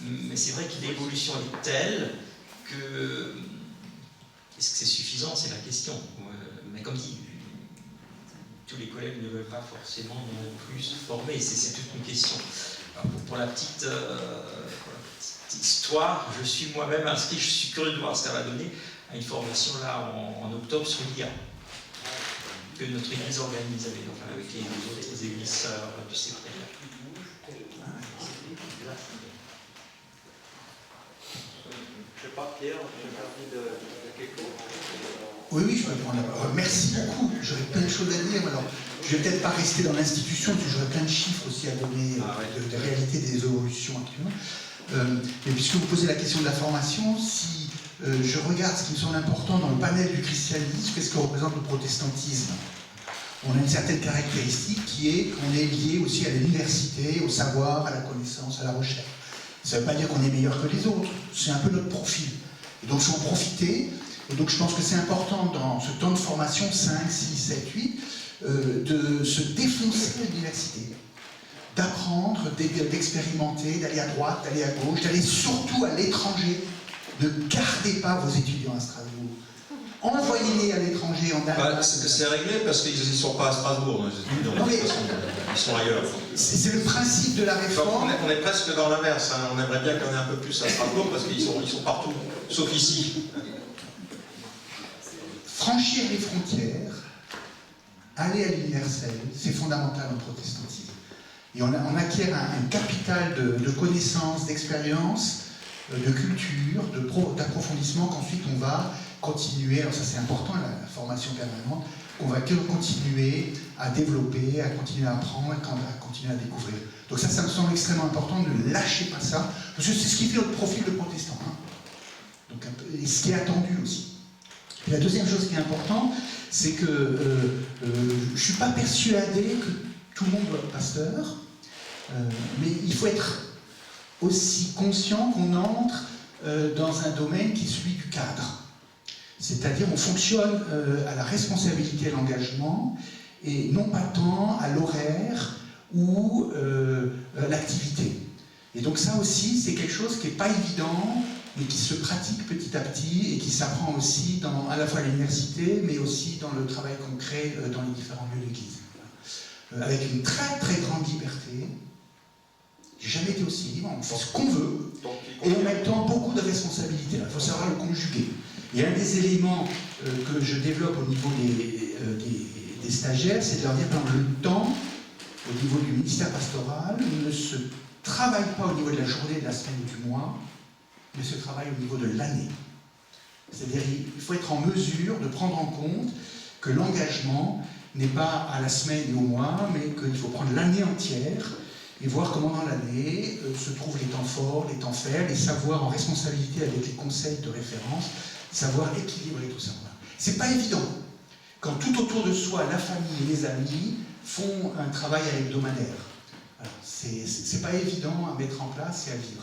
mais c'est vrai que l'évolution est telle que... Est-ce que c'est suffisant? C'est la question. Mais comme dit, tous les collègues ne veulent pas forcément non plus se former. C'est toute une question. Alors, pour la petite histoire, je suis moi-même inscrit, je suis curieux de voir ce que ça va donner, à une formation là en octobre sur l'IA, que notre église organise avec les autres églises sœurs du CPR. Je ne sais pas, Pierre, j'ai envie de quelque chose. Oui, je peux prendre la parole. Merci beaucoup. J'aurais plein de choses à dire. Alors, je ne vais peut-être pas rester dans l'institution, parce que j'aurais plein de chiffres aussi à donner de réalité des évolutions actuellement. Mais puisque vous posez la question de la formation, si je regarde ce qui me semble important dans le panel du christianisme, qu'est-ce que représente le protestantisme? On a une certaine caractéristique qui est qu'on est lié aussi à l'université, au savoir, à la connaissance, à la recherche. Ça ne veut pas dire qu'on est meilleur que les autres, c'est un peu notre profil. Et donc, il faut en profiter. Et donc, je pense que c'est important dans ce temps de formation, 5, 6, 7, 8, de se défoncer à l'université, d'apprendre, d'expérimenter, d'aller à droite, d'aller à gauche, d'aller surtout à l'étranger. Ne gardez pas vos étudiants à Strasbourg. Envoyez-les à l'étranger, en Allemagne. C'est réglé parce qu'ils ne sont pas à Strasbourg, donc ils sont ailleurs. C'est le principe de la réforme. On est presque dans l'inverse, hein. On aimerait bien qu'il y en ait un peu plus à Strasbourg parce qu'ils sont partout, sauf ici. Franchir les frontières, aller à l'universel, c'est fondamental en protestantisme. Et on acquiert un capital de connaissances, d'expériences, de culture, d'approfondissement qu'ensuite on va continuer, alors ça c'est important, la formation permanente, qu'on va continuer à développer, à continuer à apprendre, à continuer à découvrir. Donc ça me semble extrêmement important, ne lâchez pas ça, parce que c'est ce qui fait notre profil de protestant. Hein. Donc, et ce qui est attendu aussi. Et la deuxième chose qui est importante, c'est que je ne suis pas persuadé que tout le monde doit être pasteur, mais il faut être aussi conscient qu'on entre dans un domaine qui est celui du cadre. C'est-à-dire on fonctionne à la responsabilité et l'engagement, et non pas tant à l'horaire ou l'activité. Et donc ça aussi, c'est quelque chose qui n'est pas évident, mais qui se pratique petit à petit et qui s'apprend aussi à la fois à l'université, mais aussi dans le travail concret dans les différents lieux d'église. Avec une très très grande liberté. J'ai jamais été aussi libre, on fait ce qu'on veut, et en même temps beaucoup de responsabilités. Il faut savoir le conjuguer. Et un des éléments que je développe au niveau des stagiaires, c'est de leur dire que le temps, au niveau du ministère pastoral, ne se travaille pas au niveau de la journée, de la semaine ou du mois, mais se travaille au niveau de l'année. C'est-à-dire qu'il faut être en mesure de prendre en compte que l'engagement n'est pas à la semaine et au mois, mais qu'il faut prendre l'année entière et voir comment dans l'année se trouvent les temps forts, les temps faibles, et savoir en responsabilité avec les conseils de référence, savoir équilibrer tout ça. C'est pas évident. Quand tout autour de soi, la famille et les amis font un travail à l'hebdomadaire. C'est pas évident à mettre en place et à vivre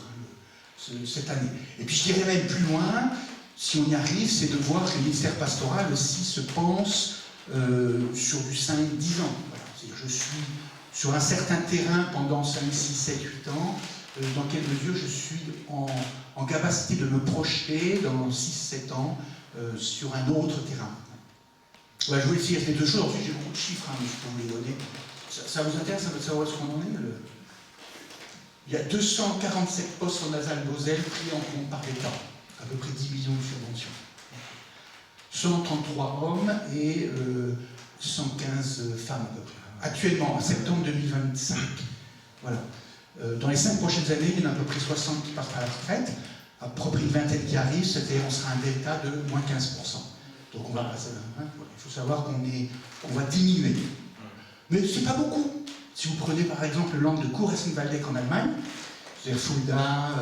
cette année. Et puis je dirais même plus loin, si on y arrive, c'est de voir que le ministère pastoral aussi se pense sur du 5-10 ans. Voilà. Je suis sur un certain terrain pendant 5, 6, 7, 8 ans, dans quelle mesure je suis en capacité de me projeter dans 6-7 ans sur un autre terrain. Ouais, je voulais essayer ces deux choses. Ensuite, j'ai beaucoup de chiffres, mais je peux vous les donner. Ça vous intéresse de savoir ce qu'on en est Il y a 247 postes en Nasal-Moselle pris en compte par l'État, à peu près 10 millions de subventions. 133 hommes et 115 femmes à peu près. Actuellement, en septembre 2025. Voilà. Dans les 5 prochaines années, il y en a à peu près 60 qui partent à la retraite, à peu près une vingtaine qui arrivent, c'est-à-dire on sera un delta de moins 15%. Donc on va passer là. Hein, voilà. Il faut savoir qu'on va diminuer. Mais c'est pas beaucoup. Si vous prenez par exemple le land de Kurhessen-Waldeck en Allemagne, c'est-à-dire Fulda,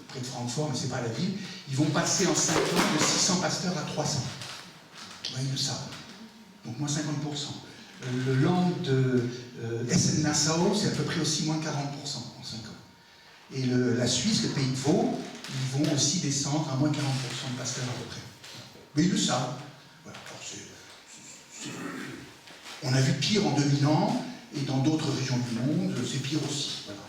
près de Francfort, mais c'est pas la ville, ils vont passer en 5 ans de 600 pasteurs à 300. Ils le savent. Donc moins 50%. Le land de Essen-Nassau, c'est à peu près aussi moins 40% en 5 ans. Et la Suisse, le pays de Vaud, ils vont aussi descendre à moins 40% de pasteurs à peu près. Mais ils le savent. Voilà. Alors, on a vu pire en 2000 ans, et dans d'autres régions du monde, c'est pire aussi. Voilà.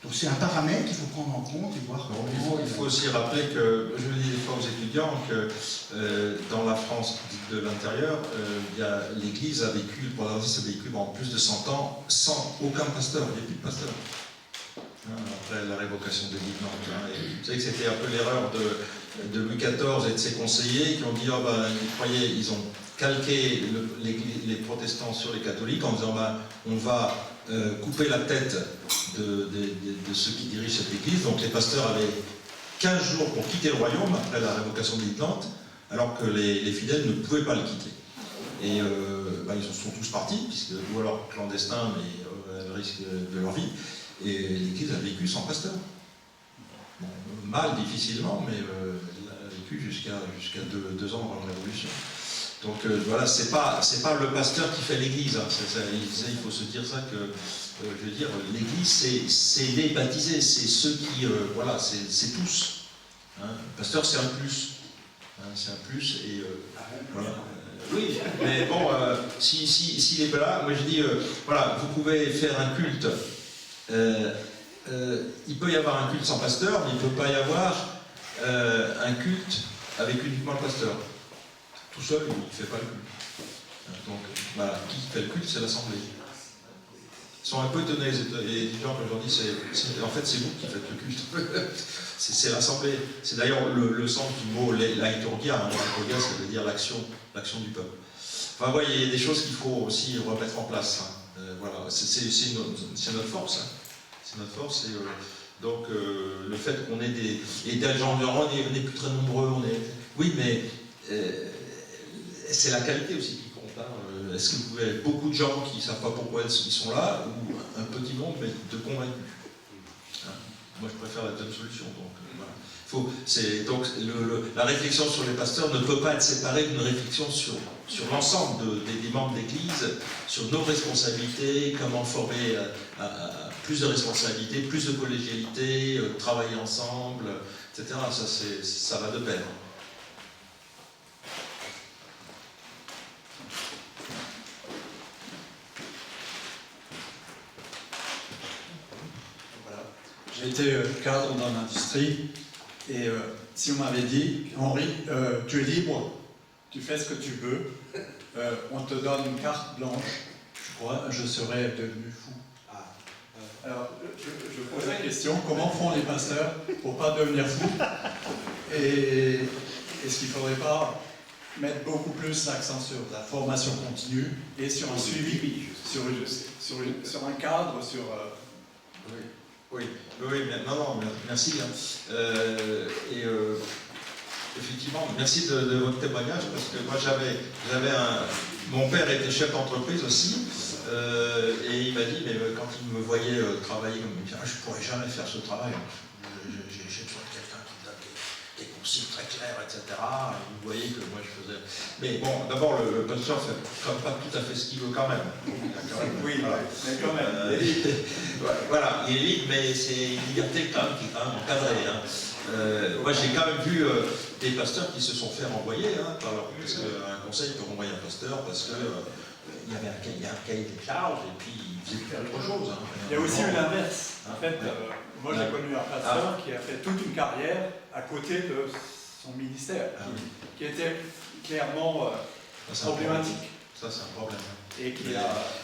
Donc c'est un paramètre qu'il faut prendre en compte et voir comment... Il faut aussi rappeler que, je le dis des fois aux étudiants, que dans la France de l'intérieur, l'Église a vécu, pour la raison, a vécu pendant plus de 100 ans sans aucun pasteur, il n'y a plus de pasteur. Après la révocation des Nantes. Vous savez que c'était un peu l'erreur de Louis XIV et de ses conseillers qui ont dit, ils ont calqué les protestants sur les catholiques en disant, on va couper la tête de ceux qui dirigent cette église. Donc les pasteurs avaient 15 jours pour quitter le royaume après la révocation des Nantes, alors que les fidèles ne pouvaient pas le quitter. Et ils sont tous partis, ou alors clandestins, mais au risque de leur vie. Et l'Église a vécu sans pasteur. Bon, mal, difficilement, mais elle a vécu jusqu'à 2 ans avant la Révolution. Donc voilà, c'est pas le pasteur qui fait l'Église. Hein. Il faut se dire ça que, je veux dire, l'Église, c'est les baptisés, c'est ceux qui, c'est tous. Hein. Le pasteur, c'est un plus. Hein, c'est un plus, et voilà. Oui, mais bon, s'il n'est pas là, moi je dis, vous pouvez faire un culte. Il peut y avoir un culte sans pasteur, mais il ne peut pas y avoir un culte avec uniquement le pasteur. Tout seul, il ne fait pas le culte. Donc, qui fait le culte, c'est l'Assemblée. Ils sont un peu étonnés, les gens que je leur dis, en fait, c'est vous qui faites le culte. C'est l'Assemblée. C'est d'ailleurs le sens du mot laïturgia. Laïturgia, ça veut dire l'action du peuple. Enfin, vous voyez, il y a des choses qu'il faut aussi remettre en place. Hein. Voilà, c'est notre force. Hein. C'est notre force. Donc, le fait qu'on ait des gens, on n'est plus très nombreux. Oui, mais c'est la qualité aussi qui compte. Hein. Est-ce que vous avez beaucoup de gens qui ne savent pas pourquoi ils sont là, ou un petit nombre, mais de convaincus? Hein. Moi, je préfère la deuxième solution. Donc, voilà. La réflexion sur les pasteurs ne peut pas être séparée d'une réflexion sur l'ensemble des membres d'Église, sur nos responsabilités, comment former plus de responsabilité, plus de collégialité, travailler ensemble, etc. Ça va de pair. Voilà. J'ai été cadre dans l'industrie et si on m'avait dit, Henri, tu es libre, tu fais ce que tu veux, on te donne une carte blanche, je crois, je serais devenu fou. Alors, je pose la question, comment font les pasteurs pour ne pas devenir fous? Et est-ce qu'il ne faudrait pas mettre beaucoup plus l'accent sur la formation continue et sur un suivi, sur un cadre, sur... Oui, non, merci. Effectivement, merci de votre témoignage, parce que moi mon père était chef d'entreprise aussi, et il m'a dit, mais quand il me voyait travailler comme ça, je ne pourrais jamais faire ce travail. J'ai besoin de quelqu'un qui me donne des consignes très claires, etc. Et vous voyez que moi je faisais... Mais bon, d'abord, le pasteur fait comme pas tout à fait ce qu'il veut quand même. Oui, voilà. Mais quand même. Voilà, il est libre, mais c'est une liberté quand même qui est quand même encadrée. Hein. Moi j'ai quand même vu des pasteurs qui se sont fait renvoyer, parce qu'un conseil peut renvoyer un pasteur parce que il y a un cahier des charges et puis il faisait plus autre chose. Hein. Il y a aussi eu l'inverse. En fait, moi j'ai connu un pasteur qui a fait toute une carrière à côté de son ministère, qui était clairement problématique. Ça c'est un problème. Et qui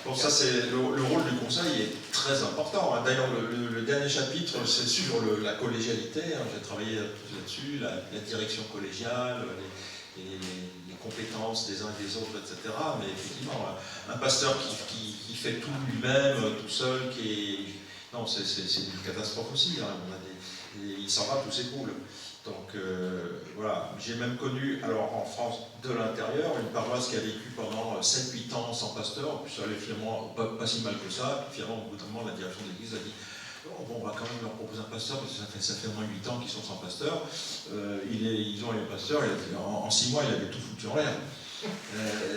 bon, ça c'est le rôle du conseil est très important. D'ailleurs, le dernier chapitre, c'est sur la collégialité. J'ai travaillé là-dessus, la direction collégiale, les compétences des uns et des autres, etc. Mais effectivement, un pasteur qui fait tout lui-même, tout seul, non, c'est une catastrophe aussi. Hein. Il s'en va, tout s'écroule. Donc voilà, j'ai même connu, alors en France, de l'intérieur, une paroisse qui a vécu pendant 7-8 ans sans pasteur, puis ça allait finalement pas si mal que ça, puis finalement au bout d'un moment la direction de l'église a dit oh, bon, on va quand même leur proposer un pasteur, parce que ça fait au moins 8 ans qu'ils sont sans pasteur, ils ont un pasteur, en 6 mois il avait tout foutu en l'air.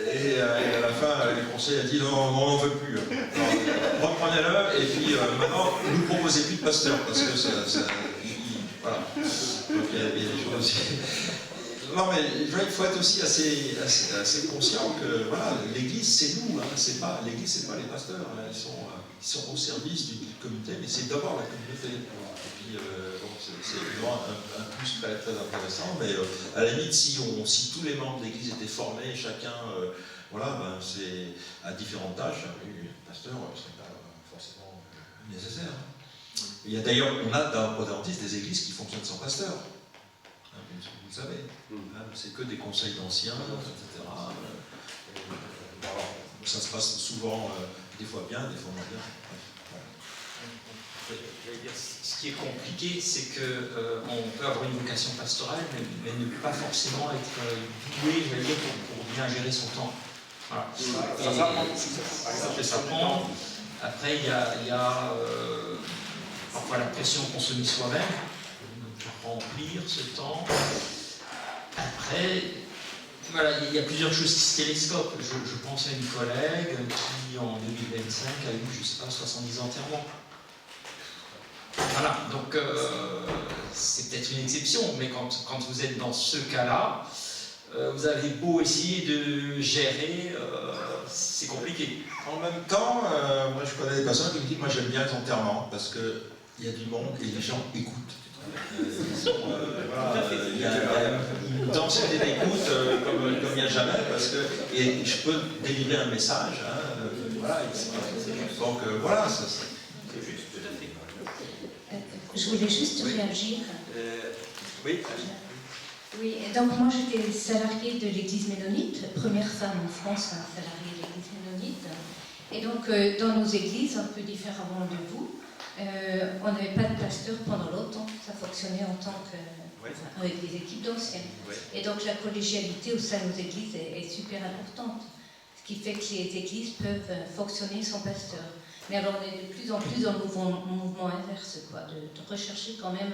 Et à la fin, le conseil a dit non, on n'en veut plus. Reprenez-le, et puis maintenant, ne nous proposez plus de pasteur, parce que voilà. Donc il y a des choses aussi. Non, mais il faut être aussi assez conscient que voilà, l'Église, c'est nous. Hein, l'Église, c'est pas les pasteurs. Hein, ils sont au service du communauté, mais c'est d'abord la communauté. Et puis, bon, c'est vraiment un plus très, très intéressant. Mais à la limite, si tous les membres de l'Église étaient formés, chacun, c'est à différentes tâches, le pasteur ne serait pas forcément nécessaire. Il y a d'ailleurs, on a dans le protestantisme des églises qui fonctionnent sans pasteur. Hein, vous le savez. Hein, c'est que des conseils d'anciens, etc. Ça se passe souvent, des fois bien, des fois moins bien. J'allais dire, ce qui est compliqué, c'est qu'on peut avoir une vocation pastorale, mais ne pas forcément être doué, j'allais dire, pour bien gérer son temps. Voilà. Ça s'apprend. Après, il y a parfois la pression qu'on se met soi-même, de remplir ce temps. Après, voilà, il y a plusieurs choses qui se télescopent. Je pense à une collègue qui, en 2025, a eu, je ne sais pas, 70 enterrements. Voilà, donc c'est peut-être une exception, mais quand vous êtes dans ce cas-là, vous avez beau essayer de gérer, c'est compliqué. En même temps, moi je connais des personnes qui me disent moi j'aime bien les enterrements parce qu'il y a du monde et les gens écoutent. Il y a une densité d'écoute comme il n'y a jamais, et je peux délivrer un message. Hein, voilà, donc voilà, ça. Je voulais juste réagir. Oui. Oui, donc moi j'étais salariée de l'église ménonite, première femme en France salariée de l'église ménonite. Et donc dans nos églises, un peu différemment de vous, on n'avait pas de pasteur pendant longtemps, ça fonctionnait en tant que avec des équipes d'anciens. Et donc la collégialité au sein de nos églises est super importante, ce qui fait que les églises peuvent fonctionner sans pasteur. Mais alors on est de plus en plus dans le mouvement inverse, quoi, de rechercher quand même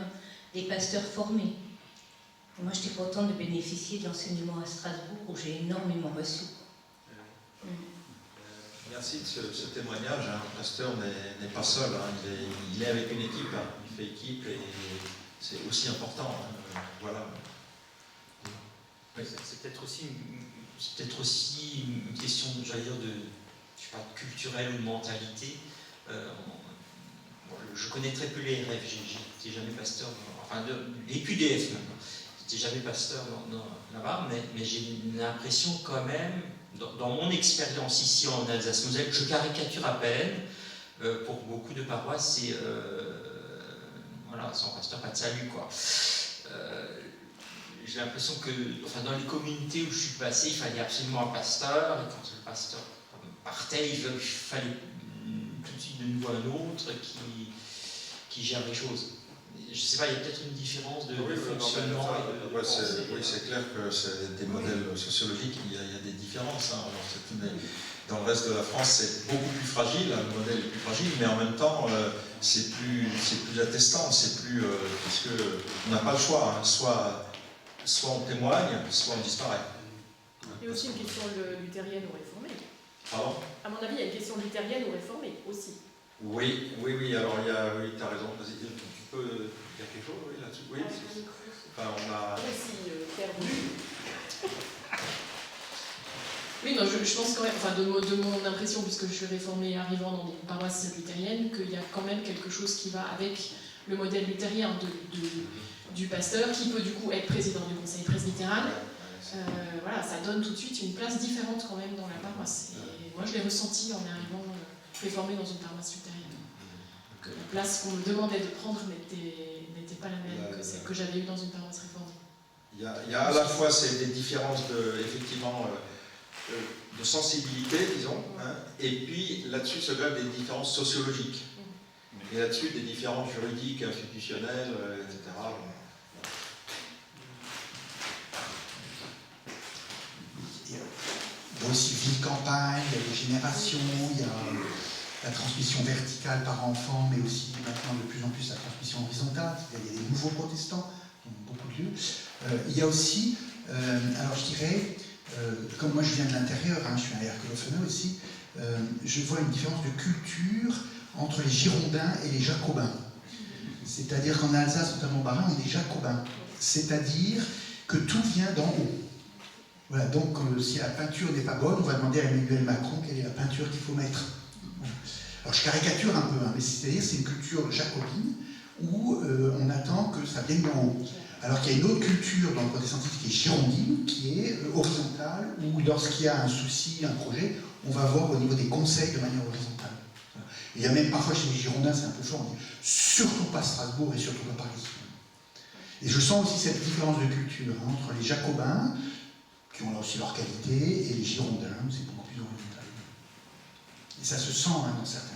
des pasteurs formés. Et moi j'étais contente de bénéficier de l'enseignement à Strasbourg où j'ai énormément reçu. Merci de ce témoignage. Le pasteur n'est pas seul, hein. Il est avec une équipe, hein. Il fait équipe et c'est aussi important. Hein. Voilà. Ouais, c'est peut-être aussi une question, j'allais dire, je sais pas, culturelle ou de mentalité. Je connais très peu les RF, j'étais jamais pasteur, les QDF même. J'étais jamais pasteur là-bas, mais j'ai l'impression quand même, dans mon expérience ici en Alsace-Moselle, je caricature à peine, pour beaucoup de paroisses, c'est voilà, sans pasteur, pas de salut, quoi. J'ai l'impression que, dans les communautés où je suis passé, il fallait absolument un pasteur, et quand le pasteur partait, il fallait tout de suite de nouveau un autre qui gère les choses. Je ne sais pas, il y a peut-être une différence de fonctionnement. Oui, c'est clair que c'est des modèles sociologiques, il y a des différences. Hein. Alors, dans le reste de la France, c'est beaucoup plus fragile, le modèle est plus fragile, mais en même temps, c'est plus attestant, parce qu'on n'a pas le choix. Hein. Soit on témoigne, soit on disparaît. Il y a aussi une question luthérienne ou réformée. Pardon ? À mon avis, il y a une question luthérienne ou réformée aussi. Oui, alors tu as raison. Vas-y, tu peux dire quelque chose là-dessus ? Oui, on a... aussi perdu. Oui, non, je pense quand même, de mon impression, puisque je suis réformée arrivant dans des paroisses luthériennes, qu'il y a quand même quelque chose qui va avec le modèle luthérien du pasteur, qui peut du coup être président du conseil presbytéral. Voilà, ça donne tout de suite une place différente quand même dans la paroisse. Et moi, je l'ai ressenti en arrivant réformée dans une paroisse luthérienne. Que la place qu'on me demandait de prendre n'était pas la même que celle que j'avais eue dans une paroisse réformée. Il y a à la fois des différences effectivement, de sensibilité, disons, hein, et puis là-dessus se grèvent des différences sociologiques. Et là-dessus, des différences juridiques, institutionnelles, etc. Il y a aussi ville-campagne, il y a les générations, il y a la transmission verticale par enfant, mais aussi maintenant de plus en plus la transmission horizontale. Il y a des nouveaux protestants dans beaucoup de lieux. Il y a aussi, alors je dirais, comme moi je viens de l'intérieur, hein, je suis un Erkelofener aussi, je vois une différence de culture entre les Girondins et les Jacobins. C'est-à-dire qu'en Alsace, notamment au Bas-Rhin, on est Jacobins. C'est-à-dire que tout vient d'en haut. Voilà, donc si la peinture n'est pas bonne, on va demander à Emmanuel Macron quelle est la peinture qu'il faut mettre. Alors je caricature un peu, hein, mais c'est-à-dire c'est une culture jacobine où on attend que ça vienne d'en haut. Alors qu'il y a une autre culture dans le protestantisme qui est girondine, qui est horizontale, où lorsqu'il y a un souci, un projet, on va voir au niveau des conseils de manière horizontale. Et il y a même parfois chez les Girondins, c'est un peu fort, on dit surtout pas Strasbourg et surtout pas Paris. Et je sens aussi cette différence de culture hein, entre les Jacobins, qui ont là aussi leur qualité, et les Girondins, c'est beaucoup plus horizontal. Et ça se sent hein, dans certains